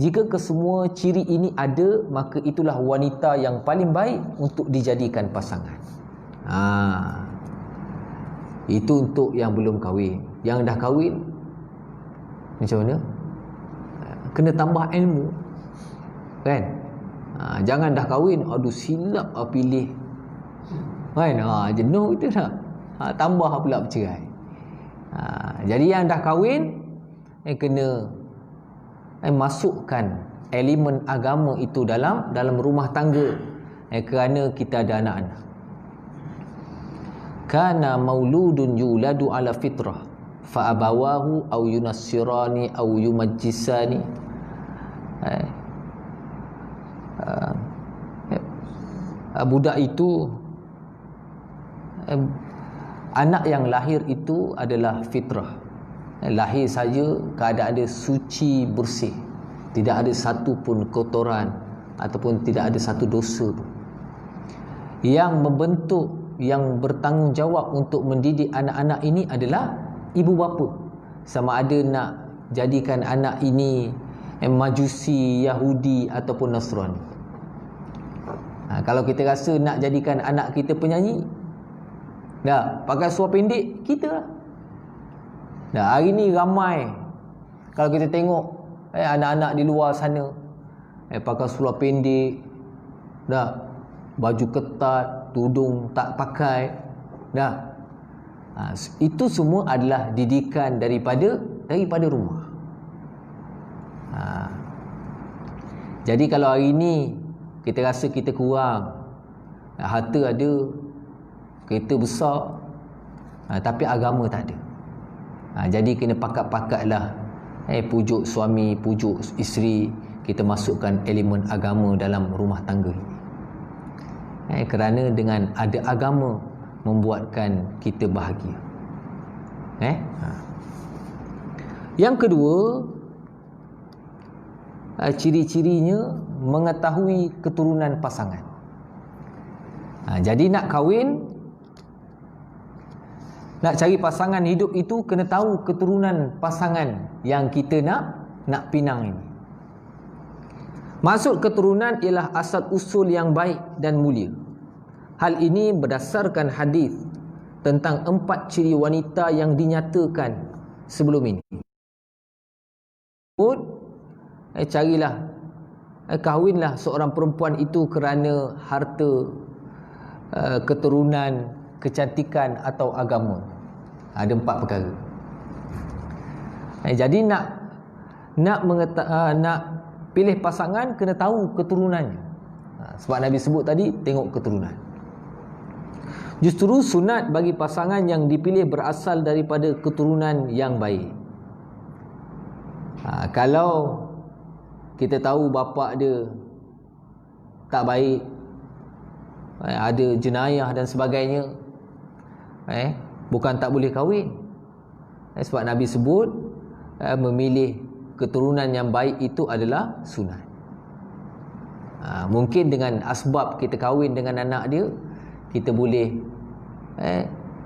Jika kesemua ciri ini ada, maka itulah wanita yang paling baik untuk dijadikan pasangan. Itu untuk yang belum kahwin. Yang dah kahwin, macam mana? Kena tambah ilmu, kan? Jangan dah kahwin, aduh silap pilih, kan? Jenuh itu tak? Tambah pula bercerai. Jadi yang dah kahwin, kena masukkan elemen agama itu dalam rumah tangga, kerana kita ada anak-anak. Kana mauludun yuladu ala fitrah fa abawahu aw yunassirani aw yumajjisani. Budak itu, anak yang lahir itu adalah fitrah. Lahir saja keadaan dia suci bersih, tidak ada satu pun kotoran ataupun tidak ada satu dosa pun. Yang membentuk, yang bertanggungjawab untuk mendidik anak-anak ini adalah ibu bapa. Sama ada nak jadikan anak ini Majusi, Yahudi ataupun Nasrani. Kalau kita rasa nak jadikan anak kita penyanyi, dah pakai suara pendek, kita lah. Dah hari ni ramai, kalau kita tengok anak-anak di luar sana pakai suara pendek, dah baju ketat, tudung tak pakai, dah. Itu semua adalah didikan daripada rumah. Jadi kalau hari ni kita rasa kita kurang, harta ada, kereta besar, tapi agama tak ada, jadi kena pakat-pakatlah, pujuk suami, pujuk isteri, kita masukkan elemen agama dalam rumah tangga ini. Kerana dengan ada agama membuatkan kita bahagia. Yang kedua, ciri-cirinya mengetahui keturunan pasangan. Jadi nak kahwin, nak cari pasangan hidup itu, kena tahu keturunan pasangan yang kita nak pinang ini. Maksud keturunan ialah asal usul yang baik dan mulia. Hal ini berdasarkan hadis tentang 4 ciri wanita yang dinyatakan sebelum ini. Carilah, kahwinlah seorang perempuan itu kerana harta, keturunan, kecantikan atau agama. Ada 4 perkara. Jadi nak pilih pasangan, kena tahu keturunannya. Sebab Nabi sebut tadi, tengok keturunan. Justru sunat bagi pasangan yang dipilih berasal daripada keturunan yang baik. Kalau kita tahu bapa dia tak baik, ada jenayah dan sebagainya, bukan tak boleh kahwin. Sebab Nabi sebut memilih keturunan yang baik itu adalah sunat. Mungkin dengan asbab kita kahwin dengan anak dia, kita boleh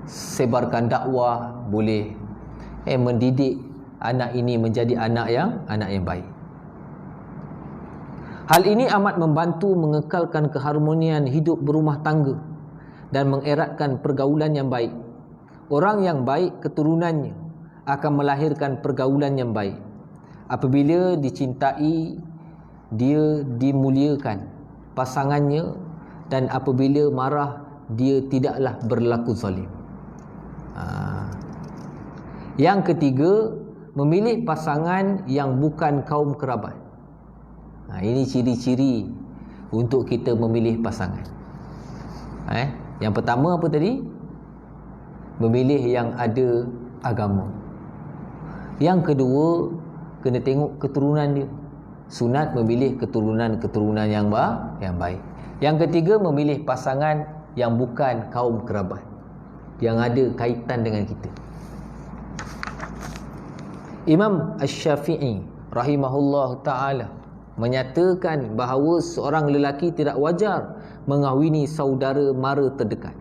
sebarkan dakwah, boleh mendidik anak ini menjadi anak yang baik. Hal ini amat membantu mengekalkan keharmonian hidup berumah tangga dan mengeratkan pergaulan yang baik. Orang yang baik keturunannya akan melahirkan pergaulan yang baik. Apabila dicintai, dia dimuliakan pasangannya, dan apabila marah, dia tidaklah berlaku zalim. Yang ketiga, memilih pasangan yang bukan kaum kerabat. Ini ciri-ciri untuk kita memilih pasangan. Yang pertama apa tadi? Memilih yang ada agama. Yang kedua, kena tengok keturunan dia. Sunat memilih keturunan yang baik. Yang ketiga, memilih pasangan yang bukan kaum kerabat, yang ada kaitan dengan kita. Imam Asy-Syafi'i rahimahullah ta'ala menyatakan bahawa seorang lelaki tidak wajar mengahwini saudara mara terdekat.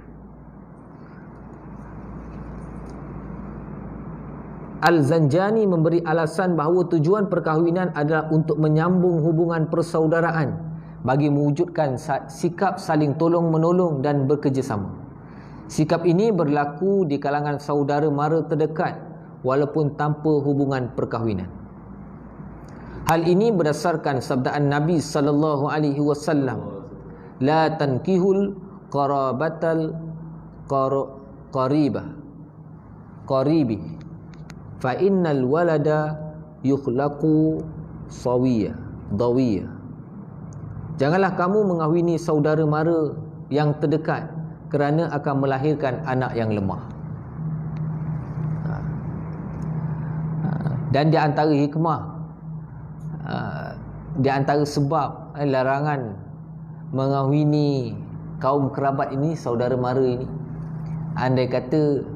Al-Zanjani memberi alasan bahawa tujuan perkahwinan adalah untuk menyambung hubungan persaudaraan bagi mewujudkan sikap saling tolong-menolong dan bekerjasama. Sikap ini berlaku di kalangan saudara mara terdekat walaupun tanpa hubungan perkahwinan. Hal ini berdasarkan sabdaan Nabi sallallahu alaihi wasallam, la tankihul qarabatal qaribi fa innal walada yukhlaqu dawiya. Janganlah kamu mengahwini saudara mara yang terdekat kerana akan melahirkan anak yang lemah. Dan di antara hikmah, di antara sebab larangan mengahwini kaum kerabat ini, saudara mara ini, andai kata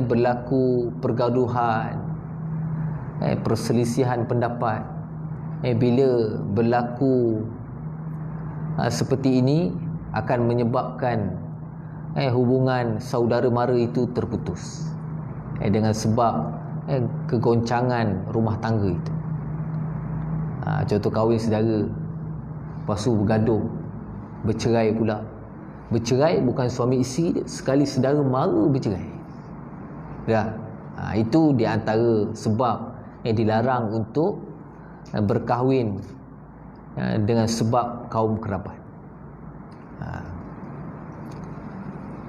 berlaku pergaduhan, perselisihan pendapat, bila berlaku seperti ini akan menyebabkan hubungan saudara mara itu terputus dengan sebab kegoncangan rumah tangga itu. Contoh kahwin saudara, lepas tu bergaduh, bercerai pula. Bercerai bukan suami isteri, sekali saudara mara bercerai. Itu di antara sebab yang dilarang untuk berkahwin dengan sebab kaum kerabat.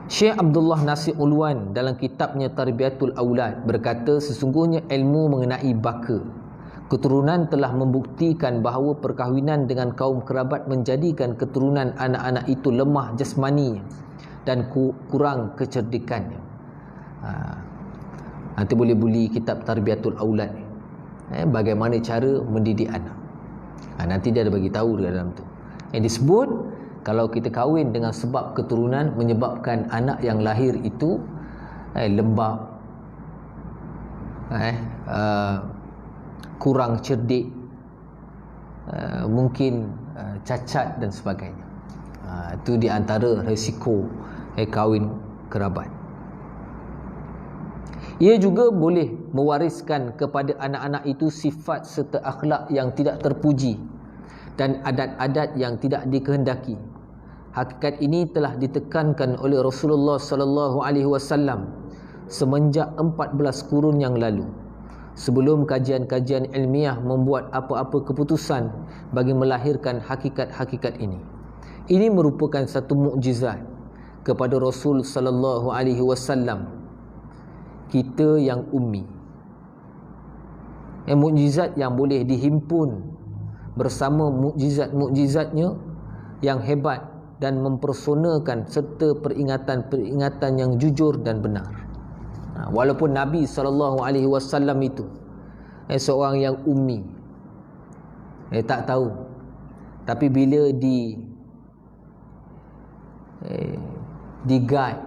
Syekh Abdullah Nasir Ulwan dalam kitabnya Tarbiyatul Aulad berkata, sesungguhnya ilmu mengenai baka keturunan telah membuktikan bahawa perkahwinan dengan kaum kerabat menjadikan keturunan anak-anak itu lemah jasmaninya dan kurang kecerdikannya. Nanti boleh beli kitab Tarbiyatul Aulad, bagaimana cara mendidik anak. Nanti dia ada bagi tahu di dalam tu. Yang disebut kalau kita kahwin dengan sebab keturunan menyebabkan anak yang lahir itu lembab, kurang cerdik, mungkin cacat dan sebagainya. Itu di antara risiko kahwin kerabat. Ia juga boleh mewariskan kepada anak-anak itu sifat serta akhlak yang tidak terpuji dan adat-adat yang tidak dikehendaki. Hakikat ini telah ditekankan oleh Rasulullah sallallahu alaihi wasallam semenjak 14 kurun yang lalu, sebelum kajian-kajian ilmiah membuat apa-apa keputusan bagi melahirkan hakikat-hakikat ini. Ini merupakan satu mukjizat kepada Rasul sallallahu alaihi wasallam, kita yang ummi. Mukjizat yang boleh dihimpun bersama mukjizat-mukjizatnya yang hebat dan mempersonakan serta peringatan-peringatan yang jujur dan benar. Walaupun Nabi SAW itu seorang yang ummi, tak tahu, tapi bila di-guide,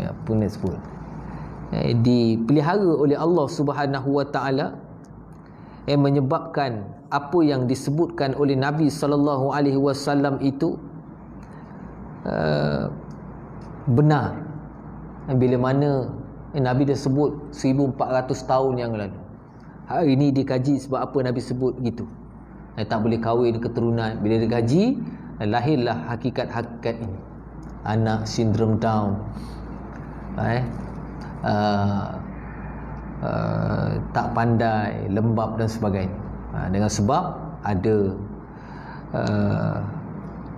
apa nak sebut, dipelihara oleh Allah Subhanahu wa taala, menyebabkan apa yang disebutkan oleh Nabi sallallahu alaihi wasallam itu benar. Bila mana Nabi dah sebut 1400 tahun yang lalu, hari ini dikaji sebab apa Nabi sebut gitu. Tak boleh kahwin keturunan. Bila dikaji, lahirlah hakikat-hakikat ini. Anak sindrom Down, tak pandai, lembab dan sebagainya, dengan sebab ada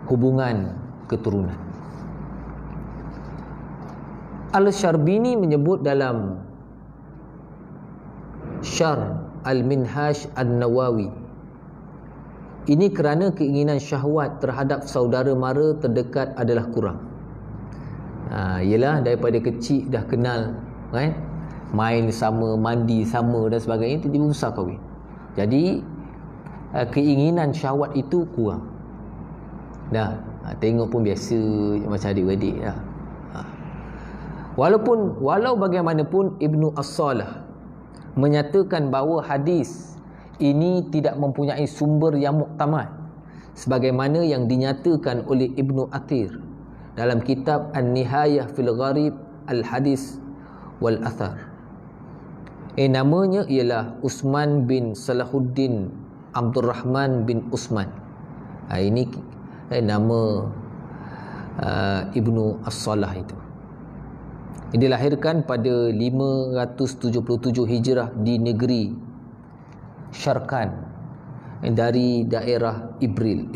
hubungan keturunan. Al-Syarbini menyebut dalam Syarh Al-Minhaj An-Nawawi, ini kerana keinginan syahwat terhadap saudara mara terdekat adalah kurang. Ialah daripada kecil dah kenal, main sama, mandi sama dan sebagainya, tiba-tiba besar kahwin. Jadi keinginan syahwat itu kurang. Tengok pun biasa macam adik-beradik dah. Walau bagaimanapun Ibnu As-Salah menyatakan bahawa hadis ini tidak mempunyai sumber yang muktamad, sebagaimana yang dinyatakan oleh Ibnu Athir dalam kitab An-Nihayah fil Gharib Al-Hadis wal Athar. Namanya ialah Usman bin Salahuddin Abdul Rahman bin Usman. Ini nama Ibnu As-Salah itu. Dia dilahirkan pada 577 Hijrah di negeri Syarkan dari daerah Irbil.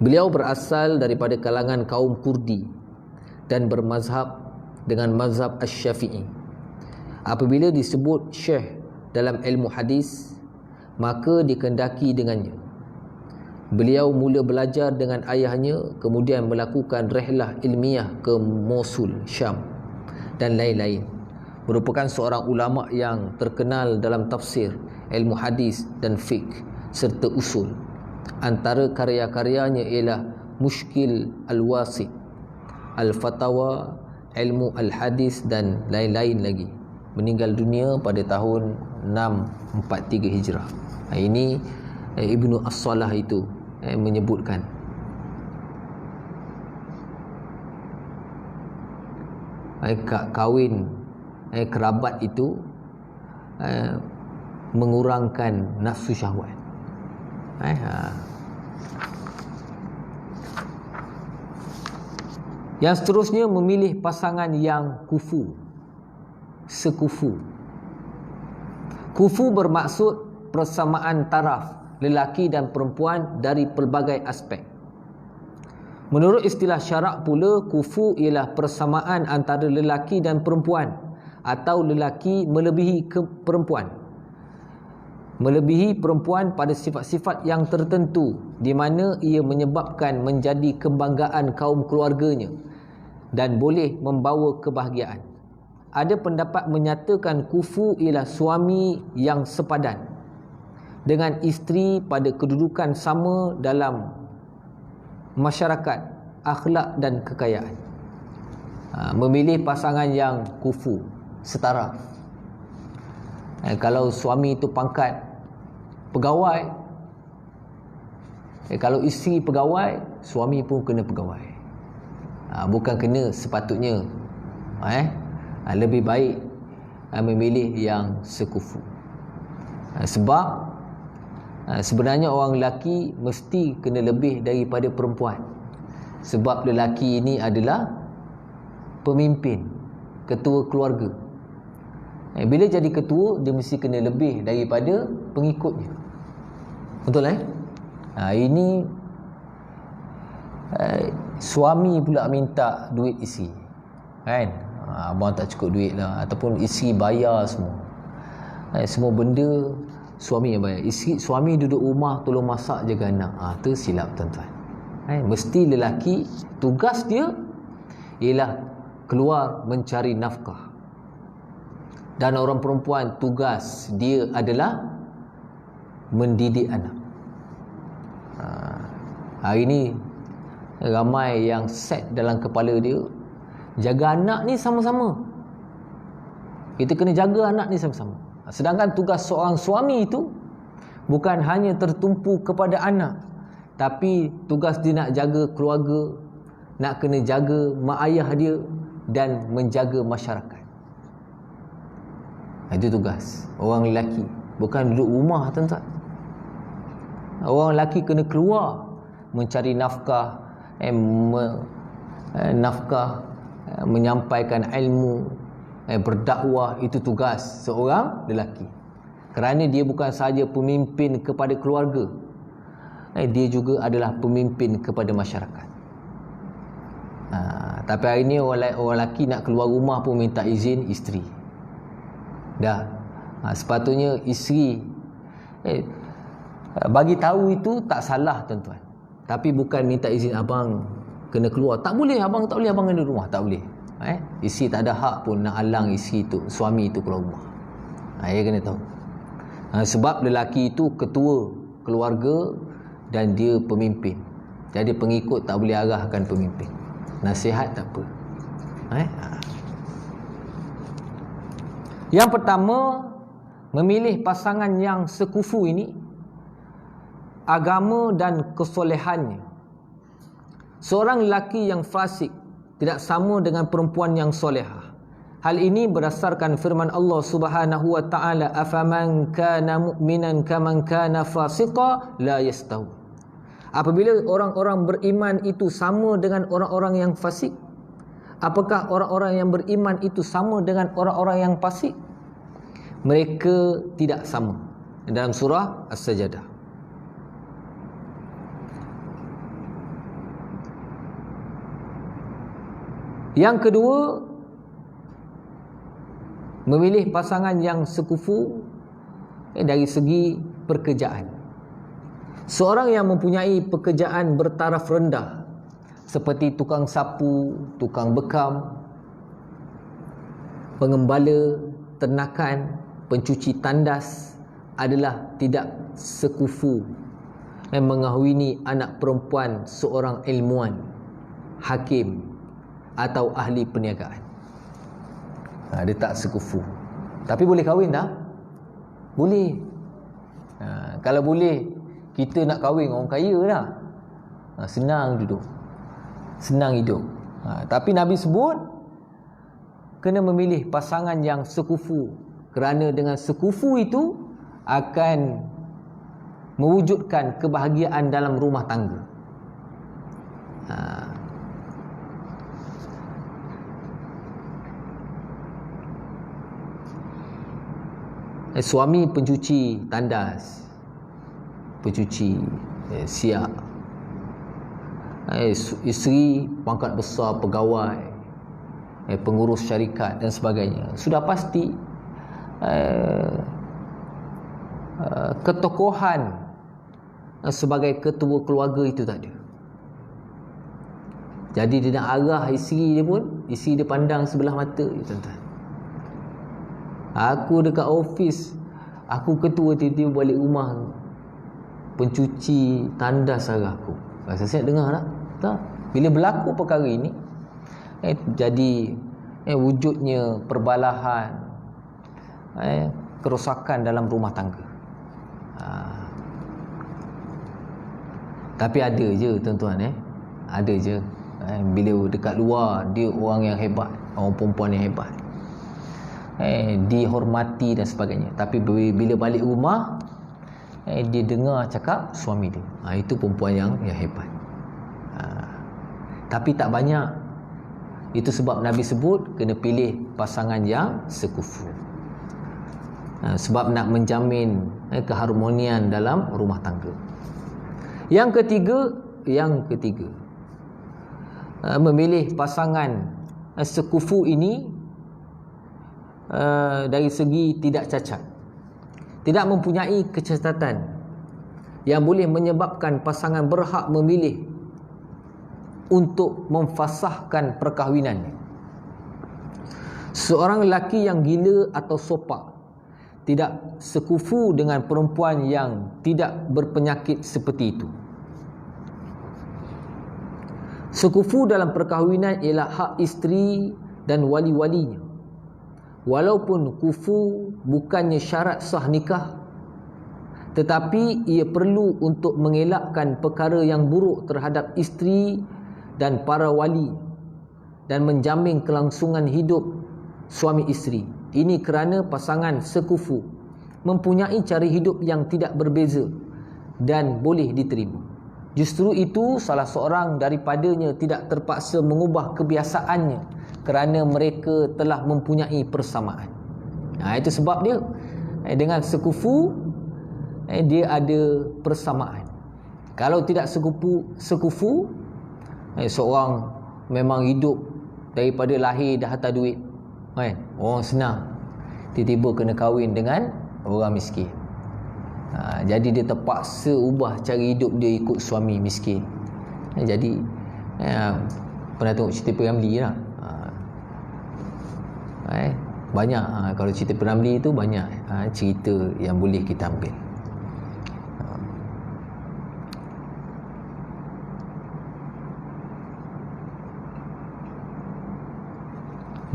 Beliau berasal daripada kalangan kaum Kurdi dan bermazhab dengan mazhab Asy-Syafi'i. Apabila disebut syekh dalam ilmu hadis, maka dikendaki dengannya. Beliau mula belajar dengan ayahnya, kemudian melakukan rihlah ilmiah ke Mosul, Syam dan lain-lain. Merupakan seorang ulama yang terkenal dalam tafsir, ilmu hadis dan fiqh serta usul. Antara karya-karyanya ialah Mushkil Al-Wasit, Al-Fatawa, Ilmu Al-Hadis dan lain-lain lagi. Meninggal dunia pada tahun 643 Hijrah. Ini Ibnu As-Salah itu menyebutkan. Kahwin kerabat itu mengurangkan nafsu syahwat. Yang seterusnya, memilih pasangan yang kufu, sekufu. Kufu bermaksud persamaan taraf lelaki dan perempuan dari pelbagai aspek. Menurut istilah syarak pula, kufu ialah persamaan antara lelaki dan perempuan, atau lelaki melebihi perempuan. Melebihi perempuan pada sifat-sifat yang tertentu, di mana ia menyebabkan menjadi kebanggaan kaum keluarganya dan boleh membawa kebahagiaan. Ada pendapat menyatakan kufu ialah suami yang sepadan dengan isteri pada kedudukan sama dalam masyarakat, akhlak dan kekayaan. Memilih pasangan yang kufu, setara. Kalau suami itu pangkat pegawai, kalau isteri pegawai, suami pun kena pegawai. Bukan kena, sepatutnya. Lebih baik memilih yang sekufu. Sebab sebenarnya orang lelaki mesti kena lebih daripada perempuan. Sebab lelaki ini adalah pemimpin, ketua keluarga. Bila jadi ketua, dia mesti kena lebih daripada pengikutnya. Betul ini suami pula minta duit isteri, kan? Abang tak cukup duit lah, ataupun isteri bayar semua. Semua benda suami yang bayar. Suami duduk rumah tolong masak jaga anak. Tu silap tuan-tuan. Mesti lelaki tugas dia ialah keluar mencari nafkah. Dan orang perempuan tugas dia adalah mendidik anak. Hari ini ramai yang set dalam kepala dia, jaga anak ni sama-sama. Kita kena jaga anak ni sama-sama. Sedangkan tugas seorang suami itu bukan hanya tertumpu kepada anak, tapi tugas dia nak jaga keluarga, nak kena jaga mak ayah dia dan menjaga masyarakat. Itu tugas orang lelaki, bukan duduk rumah tuan-tuan. Orang lelaki kena keluar mencari nafkah, menyampaikan ilmu, berdakwah. Itu tugas seorang lelaki. Kerana dia bukan sahaja pemimpin kepada keluarga, dia juga adalah pemimpin kepada masyarakat. Tapi hari ini orang lelaki nak keluar rumah pun minta izin isteri. Sepatutnya isteri bagi tahu itu tak salah tuan-tuan. Tapi bukan minta izin abang kena keluar. Tak boleh, abang tak boleh, abang kena rumah. Tak boleh. Isteri tak ada hak pun nak halang isteri itu, suami itu keluar rumah. Dia kena tahu. Sebab lelaki itu ketua keluarga dan dia pemimpin. Jadi pengikut tak boleh arahkan pemimpin. Nasihat tak apa. Yang pertama, memilih pasangan yang sekufu ini, agama dan kesolehannya. Seorang lelaki yang fasik tidak sama dengan perempuan yang solehah. Hal ini berdasarkan firman Allah Subhanahu wa taala, afaman kana mu'minan kaman kana fasiqa la yastawi. Apabila orang-orang beriman itu sama dengan orang-orang yang fasik, apakah orang-orang yang beriman itu sama dengan orang-orang yang fasik? Mereka tidak sama. Dalam surah As-Sajdah. Yang kedua, memilih pasangan yang sekufu dari segi pekerjaan. Seorang yang mempunyai pekerjaan bertaraf rendah seperti tukang sapu, tukang bekam, pengembala ternakan, pencuci tandas adalah tidak sekufu yang mengahwini anak perempuan seorang ilmuwan, hakim atau ahli perniagaan. Dia tak sekufu. Tapi boleh kahwin tak? Boleh. Kalau boleh, kita nak kahwin orang kaya dah. Senang duduk, senang hidup. Tapi Nabi sebut kena memilih pasangan yang sekufu, kerana dengan sekufu itu akan mewujudkan kebahagiaan dalam rumah tangga. Suami pencuci tandas, pencuci siap, isteri pangkat besar pegawai, pengurus syarikat dan sebagainya. Sudah pasti ketokohan sebagai ketua keluarga itu tak ada. Jadi dia nak arah isteri dia pun, isteri dia pandang sebelah mata, tuan-tuan. Aku dekat office, aku ketua, tiba-tiba balik rumah pencuci tandas arah aku. Rasa siap dengar tak? Bila berlaku perkara ini, jadi wujudnya perbalahan, kerosakan dalam rumah tangga. Tapi ada je tuan-tuan, ada je. Bila dekat luar dia orang yang hebat, orang perempuan yang hebat, dihormati dan sebagainya. Tapi bila balik rumah, dia dengar cakap suami dia, itu perempuan yang hebat. Tapi tak banyak. Itu sebab Nabi sebut kena pilih pasangan yang sekufu, sebab nak menjamin keharmonian dalam rumah tangga. Yang ketiga, memilih pasangan sekufu ini dari segi tidak cacat, tidak mempunyai kecacatan yang boleh menyebabkan pasangan berhak memilih untuk memfasahkan perkahwinannya. Seorang lelaki yang gila atau sopak tidak sekufu dengan perempuan yang tidak berpenyakit seperti itu. Sekufu dalam perkahwinan ialah hak isteri dan wali-walinya. Walaupun kufu bukannya syarat sah nikah, tetapi ia perlu untuk mengelakkan perkara yang buruk terhadap isteri dan para wali dan menjamin kelangsungan hidup suami isteri. Ini kerana pasangan sekufu mempunyai cara hidup yang tidak berbeza dan boleh diterima. Justru itu salah seorang daripadanya tidak terpaksa mengubah kebiasaannya kerana mereka telah mempunyai persamaan. Itu sebab dia dengan sekufu dia ada persamaan. Kalau tidak sekufu, seorang memang hidup daripada lahir dah hantar duit, orang senang, tiba-tiba kena kahwin dengan orang miskin. Jadi dia terpaksa ubah cara hidup dia ikut suami miskin. Jadi pernah tengok cerita P.Ramlee lah. Banyak kalau cerita P.Ramlee tu banyak cerita yang boleh kita ambil.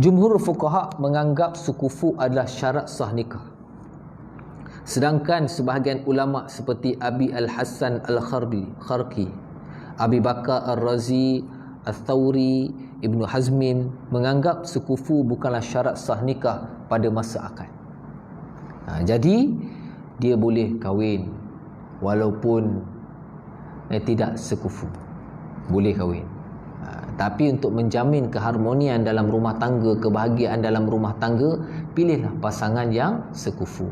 Jumhur fuqaha menganggap sekufu adalah syarat sah nikah. Sedangkan sebahagian ulama seperti Abi Al-Hasan Al-Kharqi, Abi Bakar Ar-Razi, Al-Thawri Ibnu Hazmin menganggap sekufu bukanlah syarat sah nikah pada masa akad. Jadi dia boleh kahwin walaupun tidak sekufu, boleh kahwin. Tapi untuk menjamin keharmonian dalam rumah tangga, kebahagiaan dalam rumah tangga, pilihlah pasangan yang sekufu.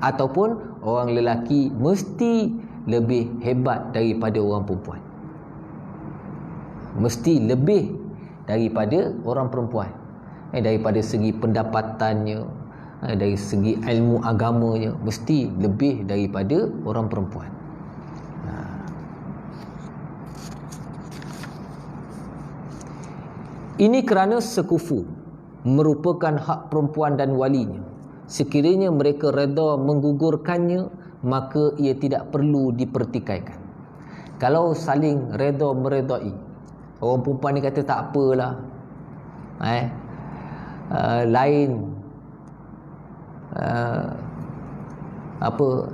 Ataupun orang lelaki mesti lebih hebat daripada orang perempuan, mesti lebih daripada orang perempuan, daripada segi pendapatannya, dari segi ilmu agamanya, mesti lebih daripada orang perempuan. Ini kerana sekufu merupakan hak perempuan dan walinya. Sekiranya mereka reda menggugurkannya, maka ia tidak perlu dipertikaikan. Kalau saling reda meredai, orang perempuan ni kata tak apalah,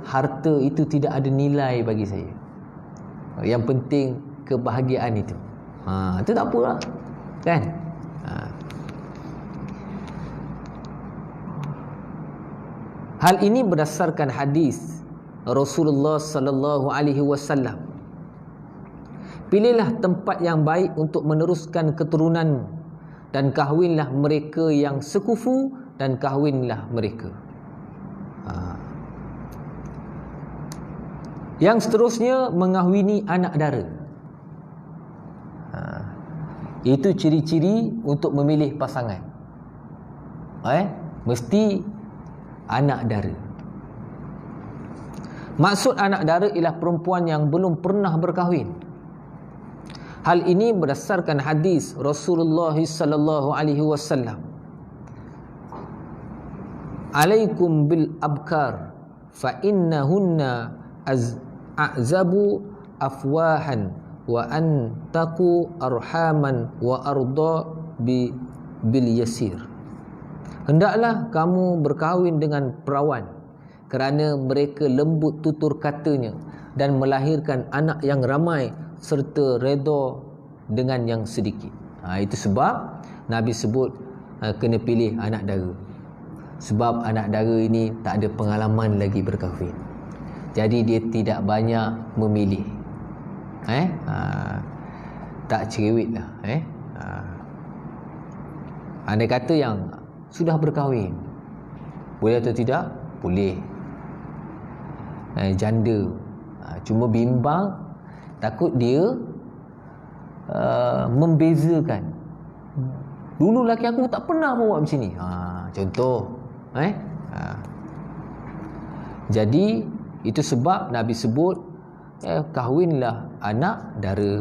harta itu tidak ada nilai bagi saya, yang penting kebahagiaan itu, itu tak apalah, kan? Hal ini berdasarkan hadis Rasulullah sallallahu alaihi wasallam. Pilihlah tempat yang baik untuk meneruskan keturunanmu, dan kahwinlah mereka yang sekufu, dan kahwinlah mereka. Yang seterusnya, mengahwini anak dara. Itu ciri-ciri untuk memilih pasangan. Mesti anak dara. Maksud anak dara ialah perempuan yang belum pernah berkahwin. Hal ini berdasarkan hadis Rasulullah sallallahu alaihi wasallam. Alaikum bil abkar fa innahunna a'zabu afwahan wa antaqu arhaman wa arda bil yasir. Hendaklah kamu berkahwin dengan perawan, kerana mereka lembut tutur katanya dan melahirkan anak yang ramai serta reda dengan yang sedikit. Itu sebab Nabi sebut kena pilih anak dara. Sebab anak dara ini tak ada pengalaman lagi berkahwin, jadi dia tidak banyak memilih. Tak cerewet lah. Andai kata yang sudah berkahwin, boleh atau tidak? Boleh. Janda, cuma bimbang, takut dia membezakan. Dulu laki aku tak pernah buat macam ni, contoh. Jadi itu sebab Nabi sebut kahwinlah anak dara.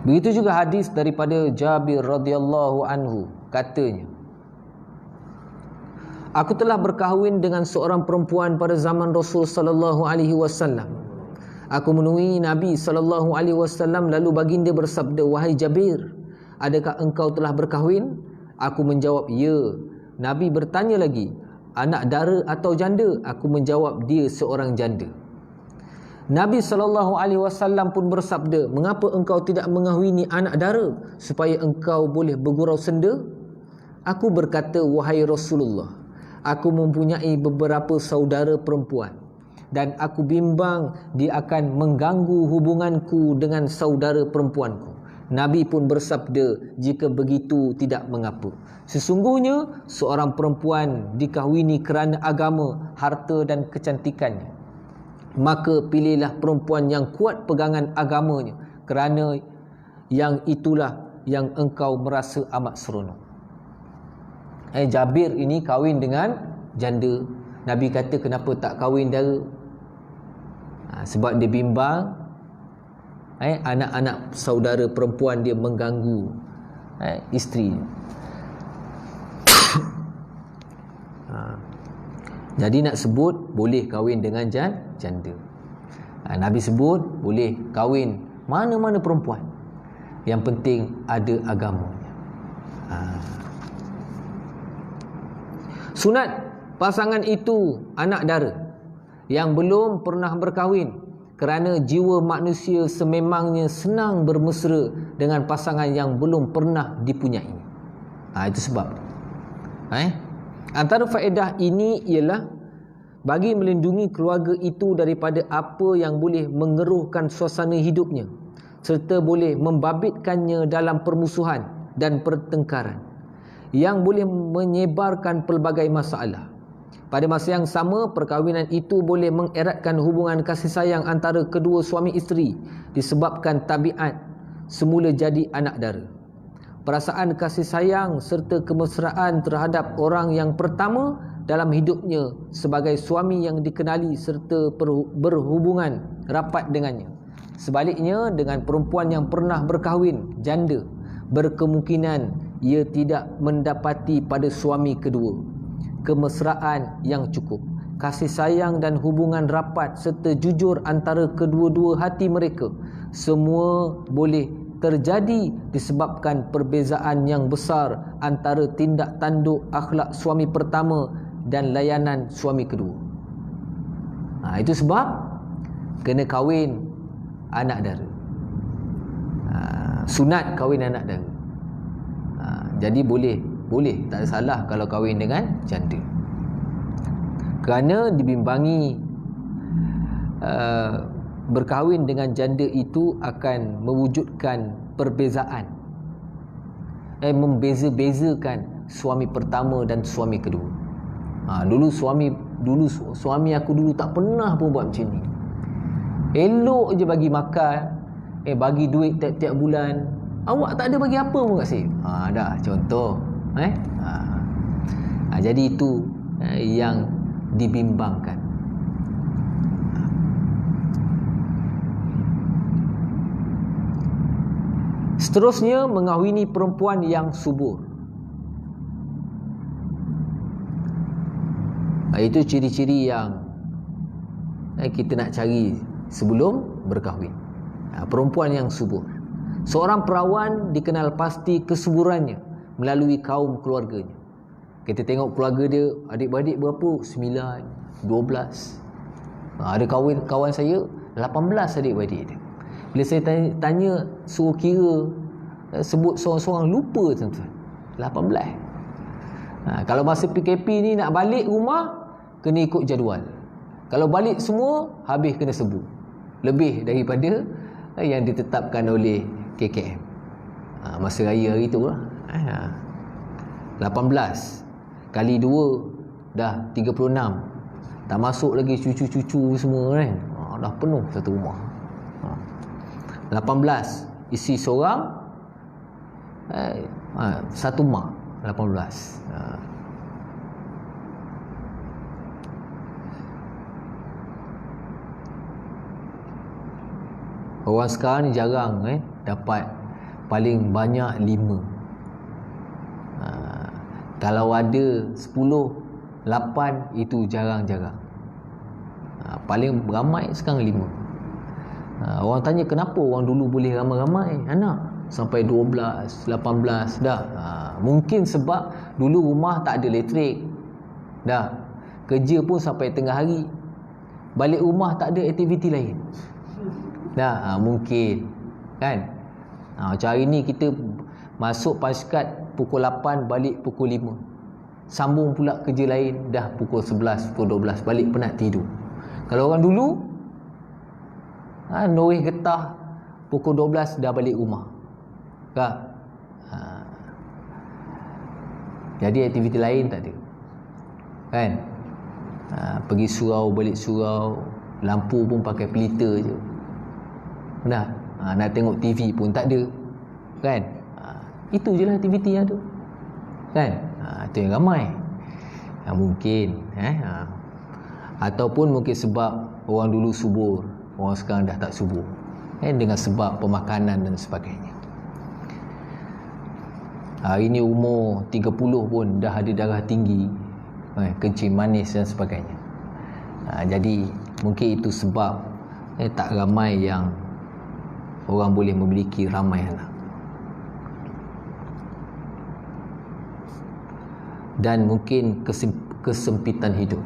Begitu juga hadis daripada Jabir radhiyallahu anhu, katanya, aku telah berkahwin dengan seorang perempuan pada zaman Rasul sallallahu alaihi wasallam. Aku menemui Nabi sallallahu alaihi wasallam, lalu baginda bersabda, wahai Jabir, adakah engkau telah berkahwin? Aku menjawab, ya. Nabi bertanya lagi, anak dara atau janda? Aku menjawab, dia seorang janda. Nabi SAW pun bersabda, mengapa engkau tidak mengahwini anak dara supaya engkau boleh bergurau senda? Aku berkata, wahai Rasulullah, aku mempunyai beberapa saudara perempuan dan aku bimbang dia akan mengganggu hubunganku dengan saudara perempuanku. Nabi pun bersabda, jika begitu tidak mengapa. Sesungguhnya seorang perempuan dikahwini kerana agama, harta dan kecantikannya. Maka pilihlah perempuan yang kuat pegangan agamanya, kerana yang itulah yang engkau merasa amat seronok. Jabir ini kahwin dengan janda. Nabi kata, kenapa tak kahwin dara? Sebab dia bimbang anak-anak saudara perempuan dia mengganggu isteri. Jadi nak sebut boleh kahwin dengan janda. Nabi sebut boleh kahwin mana-mana perempuan, yang penting ada agamanya. Sunat pasangan itu anak dara yang belum pernah berkahwin, kerana jiwa manusia sememangnya senang bermesra dengan pasangan yang belum pernah dipunyai. Itu sebab. Antara faedah ini ialah bagi melindungi keluarga itu daripada apa yang boleh mengeruhkan suasana hidupnya, serta boleh membabitkannya dalam permusuhan dan pertengkaran yang boleh menyebarkan pelbagai masalah. Pada masa yang sama, perkahwinan itu boleh mengeratkan hubungan kasih sayang antara kedua suami isteri disebabkan tabiat semula jadi anak dara. Perasaan kasih sayang serta kemesraan terhadap orang yang pertama dalam hidupnya sebagai suami yang dikenali serta berhubungan rapat dengannya. Sebaliknya, dengan perempuan yang pernah berkahwin, janda, berkemungkinan ia tidak mendapati pada suami kedua kemesraan yang cukup, kasih sayang dan hubungan rapat serta jujur antara kedua-dua hati mereka. Semua boleh terjadi disebabkan perbezaan yang besar antara tindak tanduk akhlak suami pertama dan layanan suami kedua. Itu sebab kena kahwin anak dara. Sunat kahwin anak dara. Jadi boleh, tak ada salah kalau kahwin dengan janda. Kerana dibimbangi berkahwin dengan janda itu akan mewujudkan perbezaan, membeza-bezakan suami pertama dan suami kedua. Dulu suami aku dulu tak pernah pun buat macam ni. Elok je bagi makan, bagi duit tiap-tiap bulan. Awak tak ada bagi apa pun kat saya. Dah contoh. Jadi itu yang dibimbangkan. Seterusnya, mengahwini perempuan yang subur. Itu ciri-ciri yang kita nak cari sebelum berkahwin. Perempuan yang subur. Seorang perawan dikenal pasti kesuburannya melalui kaum keluarganya. Kita tengok keluarga dia, adik-beradik berapa? 9, 12. Ada kawan saya 18 adik-beradik dia. Bila saya tanya suruh kira, sebut seorang-seorang, lupa tuan-tuan. 18. Kalau masa PKP ni nak balik rumah, kena ikut jadual. Kalau balik semua, habis kena sebut. Lebih daripada yang ditetapkan oleh KKM. Masa raya hari tu lah. 18 kali 2 dah 36. Tak masuk lagi cucu-cucu semua kan. Dah penuh satu rumah. 18 isi seorang, satu mak. 18. Orang sekarang ni jarang dapat paling banyak 5. Kalau ada 10, 8 itu jarang-jarang. Paling ramai sekarang 5. Orang tanya kenapa orang dulu boleh ramai-ramai anak sampai 12, 18 dah. Mungkin sebab dulu rumah tak ada elektrik. Dah. Kerja pun sampai tengah hari. Balik rumah tak ada aktiviti lain. Dah, mungkin kan. Macam hari ni kita masuk paskat pukul 8, balik pukul 5. Sambung pula kerja lain, dah pukul 11, pukul 12, balik penat tidur. Kalau orang dulu noreh getah pukul 12 dah balik rumah. Kan? Jadi aktiviti lain tak ada. Kan? Pergi surau, balik surau, lampu pun pakai pelita je. Dah. Nak tengok TV pun tak ada. Kan? Itu je lah aktiviti yang ada. Kan? Itu yang ramai. Mungkin ataupun mungkin sebab orang dulu subur, orang sekarang dah tak subur, dengan sebab pemakanan dan sebagainya. Hari ni umur 30 pun dah ada darah tinggi, kencing manis dan sebagainya. Jadi mungkin itu sebab tak ramai yang orang boleh memiliki ramai anak. Dan mungkin kesempitan hidup.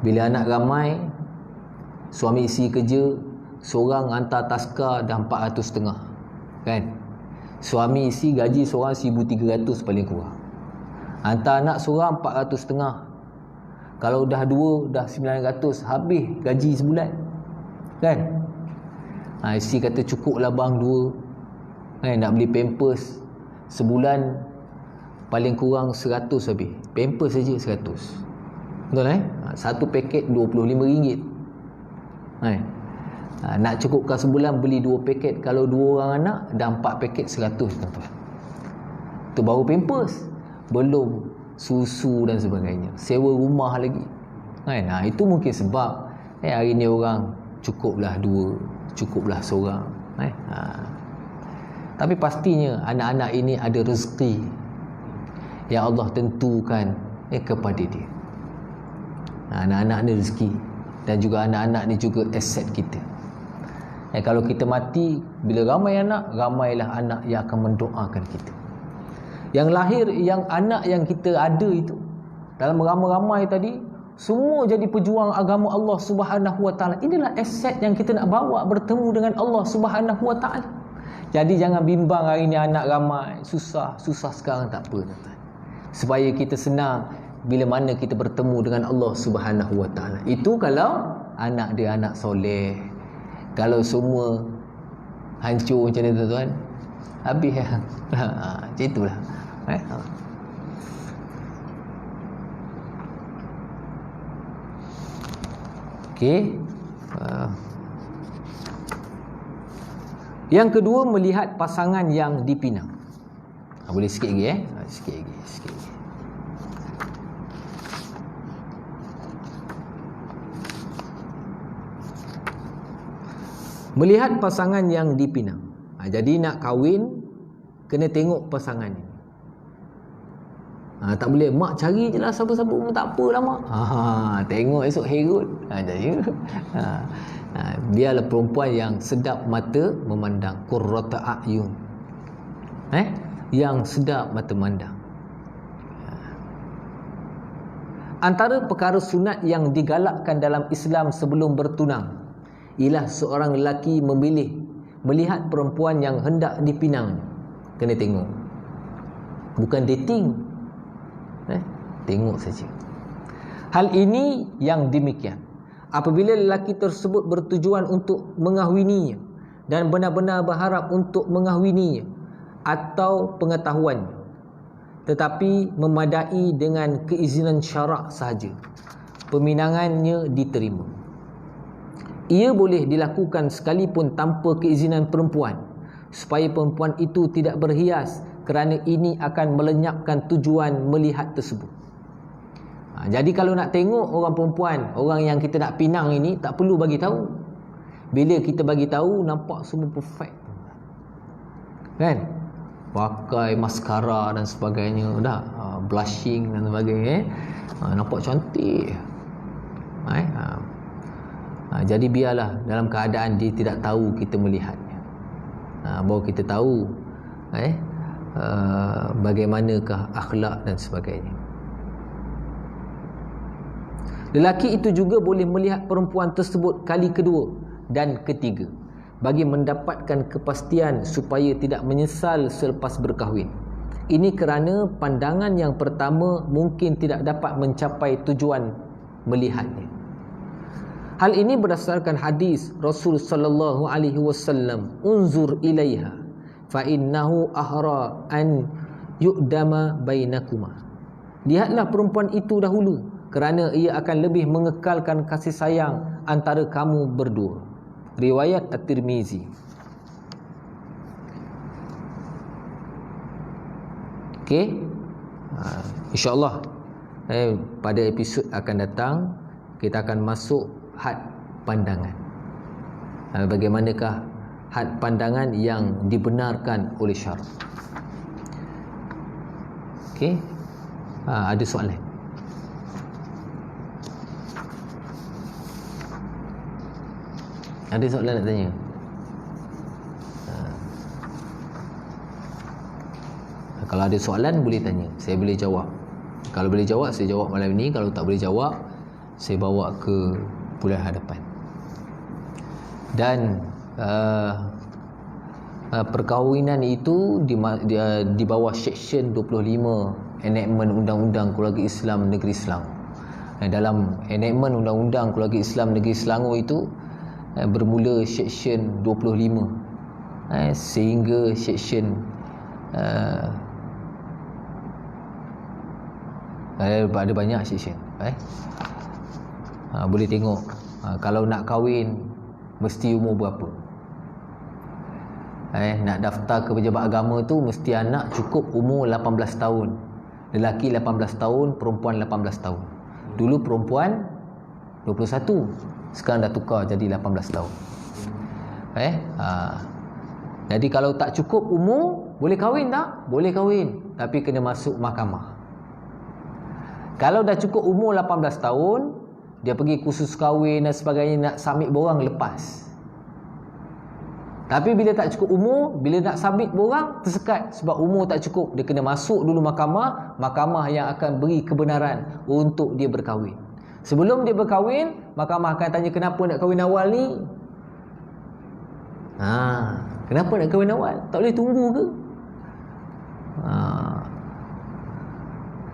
Bila anak ramai, suami isteri kerja, seorang hantar taska dah 400.5, kan? Suami isteri gaji seorang 1,300 paling kurang. Hantar anak seorang 400.5. Kalau dah dua, dah 900, habis gaji sebulan, kan? Isteri kata cukuplah bang dua, kan? Nak beli pampers sebulan paling kurang 100 habis. Pampers saja 100. Betul, satu paket RM25, kan? Nak cukupkan sebulan beli 2 paket. Kalau 2 orang anak dah 4 paket 100, tuan-tuan. Itu baru pampers, belum susu dan sebagainya, sewa rumah lagi, kan? Itu mungkin sebab hari ni orang cukuplah 2, cukuplah seorang, kan? Tapi pastinya anak-anak ini ada rezeki yang Allah tentukan kepada dia. Anak-anak ni rezeki, dan juga anak-anak ni juga aset kita. Kalau kita mati, bila ramai anak, ramailah anak yang akan mendoakan kita. Yang lahir, yang anak yang kita ada itu, dalam ramai-ramai tadi, semua jadi pejuang agama Allah Subhanahu Wa Taala. Inilah aset yang kita nak bawa bertemu dengan Allah Subhanahu Wa Taala. Jadi jangan bimbang hari ni anak ramai, susah sekarang, tak apa, tuan-tuan. Supaya kita senang bila mana kita bertemu dengan Allah Subhanahu Wa Taala. Itu kalau anak dia anak soleh. Kalau semua hancur macam ni, tuan-tuan, habis ya. Macam itulah. Okey. Yang kedua, melihat pasangan yang dipinang. Boleh sikit lagi, sikit lagi. Melihat pasangan yang dipinang. Jadi nak kahwin, kena tengok pasangan ni. Tak boleh mak cari je lah siapa-siapa pun tak apalah mak. Tengok esok Herod. Jadi biarlah perempuan yang sedap mata memandang, qurrata a'yun. Yang sedap mata memandang. Antara perkara sunat yang digalakkan dalam Islam sebelum bertunang ialah seorang lelaki melihat perempuan yang hendak dipinang. Kena tengok, bukan dating, tengok saja. Hal ini yang demikian apabila lelaki tersebut bertujuan untuk mengahwininya dan benar-benar berharap untuk mengahwininya atau pengetahuannya, tetapi memadai dengan keizinan syarak sahaja, peminangannya diterima. Ia boleh dilakukan sekalipun tanpa keizinan perempuan, supaya perempuan itu tidak berhias, kerana ini akan melenyapkan tujuan melihat tersebut. Jadi kalau nak tengok orang perempuan, orang yang kita nak pinang ini, tak perlu bagi tahu. Bila kita bagi tahu, nampak semua perfect, kan? Pakai maskara dan sebagainya, dah blushing dan sebagainya, nampak cantik. Jadi biarlah dalam keadaan dia tidak tahu kita melihatnya, baru kita tahu bagaimanakah akhlak dan sebagainya. Lelaki itu juga boleh melihat perempuan tersebut kali kedua dan ketiga bagi mendapatkan kepastian supaya tidak menyesal selepas berkahwin. Ini kerana pandangan yang pertama mungkin tidak dapat mencapai tujuan melihatnya. Hal ini berdasarkan hadis Rasul sallallahu alaihi wasallam, "Unzur ilaiha fa innahu ahra an yu'dama bainakuma." Lihatlah perempuan itu dahulu, kerana ia akan lebih mengekalkan kasih sayang antara kamu berdua. Riwayat At-Tirmizi. Okey. InsyaAllah pada episod akan datang kita akan masuk had pandangan. Bagaimanakah had pandangan yang dibenarkan oleh syarak. Okey. Ada soalan? Ada soalan nak tanya? Kalau ada soalan boleh tanya, saya boleh jawab. Kalau boleh jawab, saya jawab malam ini. Kalau tak boleh jawab, saya bawa ke bulan hadapan. Dan perkahwinan itu di bawah Seksyen 25 Enactment Undang-Undang Keluarga Islam Negeri Selangor. Dalam Enactment Undang-Undang Keluarga Islam Negeri Selangor itu bermula Seksyen 25 sehingga Seksyen ada banyak seksyen. Boleh tengok kalau nak kahwin mesti umur berapa. Nak daftar ke pejabat agama tu mesti anak cukup umur 18 tahun. Lelaki 18 tahun, perempuan 18 tahun. Dulu perempuan 21, sekarang dah tukar jadi 18 tahun. Jadi kalau tak cukup umur, boleh kahwin tak? Boleh kahwin, tapi kena masuk mahkamah. Kalau dah cukup umur 18 tahun, dia pergi kursus kahwin dan sebagainya, nak submit borang lepas. Tapi bila tak cukup umur, bila nak submit borang, tersekat sebab umur tak cukup. Dia kena masuk dulu mahkamah, mahkamah yang akan beri kebenaran untuk dia berkahwin. Sebelum dia berkahwin, mahkamah akan tanya kenapa nak kahwin awal ni? Kenapa nak kahwin awal? Tak boleh tunggu ke?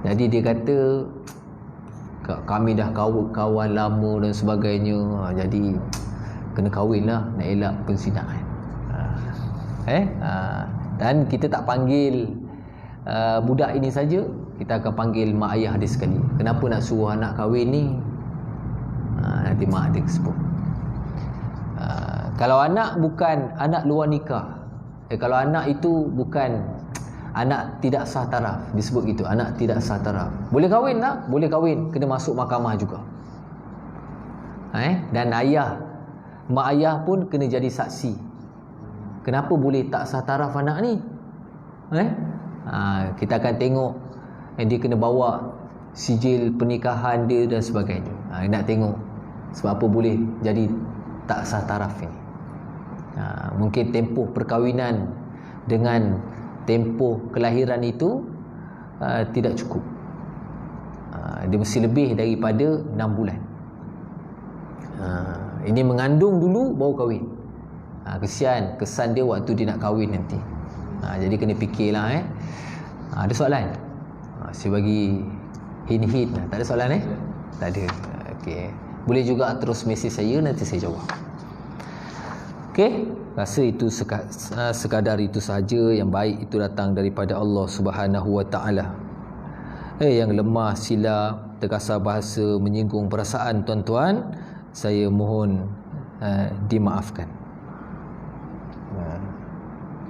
Jadi dia kata kami dah kawan lama dan sebagainya, jadi kena kahwin lah, nak elak penzinaan. Dan kita tak panggil budak ini saja, kita akan panggil mak ayah dia sekali. Kenapa nak suruh anak kahwin ni? Nanti mak dia sebut. Kalau anak bukan anak luar nikah, kalau anak itu bukan anak tidak sah taraf, disebut gitu, anak tidak sah taraf, boleh kahwin tak? Boleh kahwin, kena masuk mahkamah juga. Dan mak ayah pun kena jadi saksi. Kenapa boleh tak sah taraf anak ni? Kita akan tengok dia kena bawa sijil pernikahan dia dan sebagainya. Nak tengok sebab apa boleh jadi tak sah taraf ini. Mungkin tempoh perkahwinan dengan tempoh kelahiran itu tidak cukup. Dia mesti lebih daripada 6 bulan. Ini mengandung dulu baru kahwin. Kesian kesan dia waktu dia nak kahwin nanti. Jadi kena fikirlah. Ada soalan? Saya bagi hint lah. Tak ada soalan Tak ada. Okey. Boleh juga terus mesej saya, nanti saya jawab. Okey, rasa itu sekadar itu sahaja. Yang baik itu datang daripada Allah Subhanahu Wa Taala. Yang lemah, silap, terkasar bahasa, menyinggung perasaan tuan-tuan, saya mohon dimaafkan.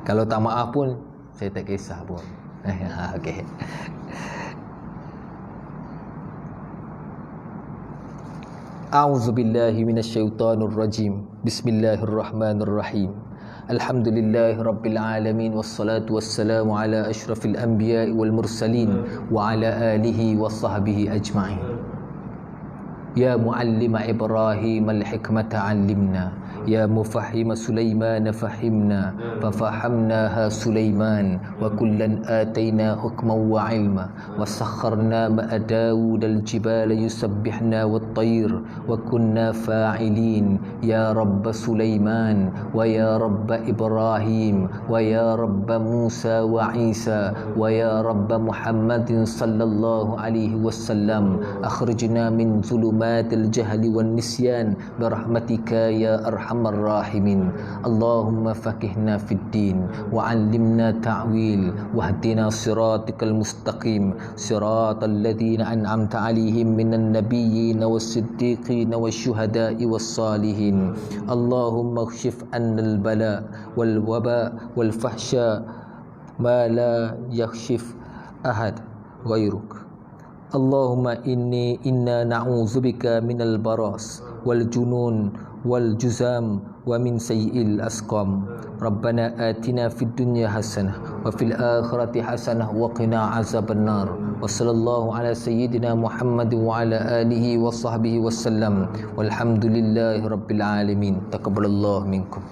Kalau tak maaf pun saya tak kisah pun. Okey. A'udzubillahi minasyaitonir rajim. Bismillahirrahmanirrahim. Alhamdulillahirabbil alamin wassalatu wassalamu ala asyrafil anbiya'i wal mursalin wa ala alihi washabbihi ajma'in. Ya muallima Ibrahim al-hikmata 'allimna. Ya mufahhim Sulaiman fahimna fafahamnaha Sulaiman wa kullan atayna hukman wa ilma wa sakharna ma'a Daud al-jibala yusabbihna wat-tayr wa kunna fa'ilin. Ya Rabb Sulaiman wa ya Rabb Ibrahim wa ya Rabb Musa wa Isa wa ya Rabb Muhammadin sallallahu alaihi wasallam akhrijna min zulumatil jahli wan nisyan bi rahmatika ya arhamar rahimin. Allahumma faqihna fid din wa 'allimna ta'wil wahdina siratal mustaqim siratal ladzina an'amta 'alaihim minan nabiyyin was-siddiqin wasyuhada'i was-salihin. Allahumma kshif 'annal bala wal waba wal fahsya ma la yakhshif ahad ghairuk. Allahumma inna na'udzubika minal baras wal junun wal juzam wa min sayyi'il asqam. Rabbana atina fid dunya hasanah wa fil akhirati hasanah wa qina azabannar. Wa sallallahu ala sayyidina Muhammad wa ala alihi wa sahbihi wasallam. Walhamdulillahi rabbil alamin. Taqabbalallahu minkum.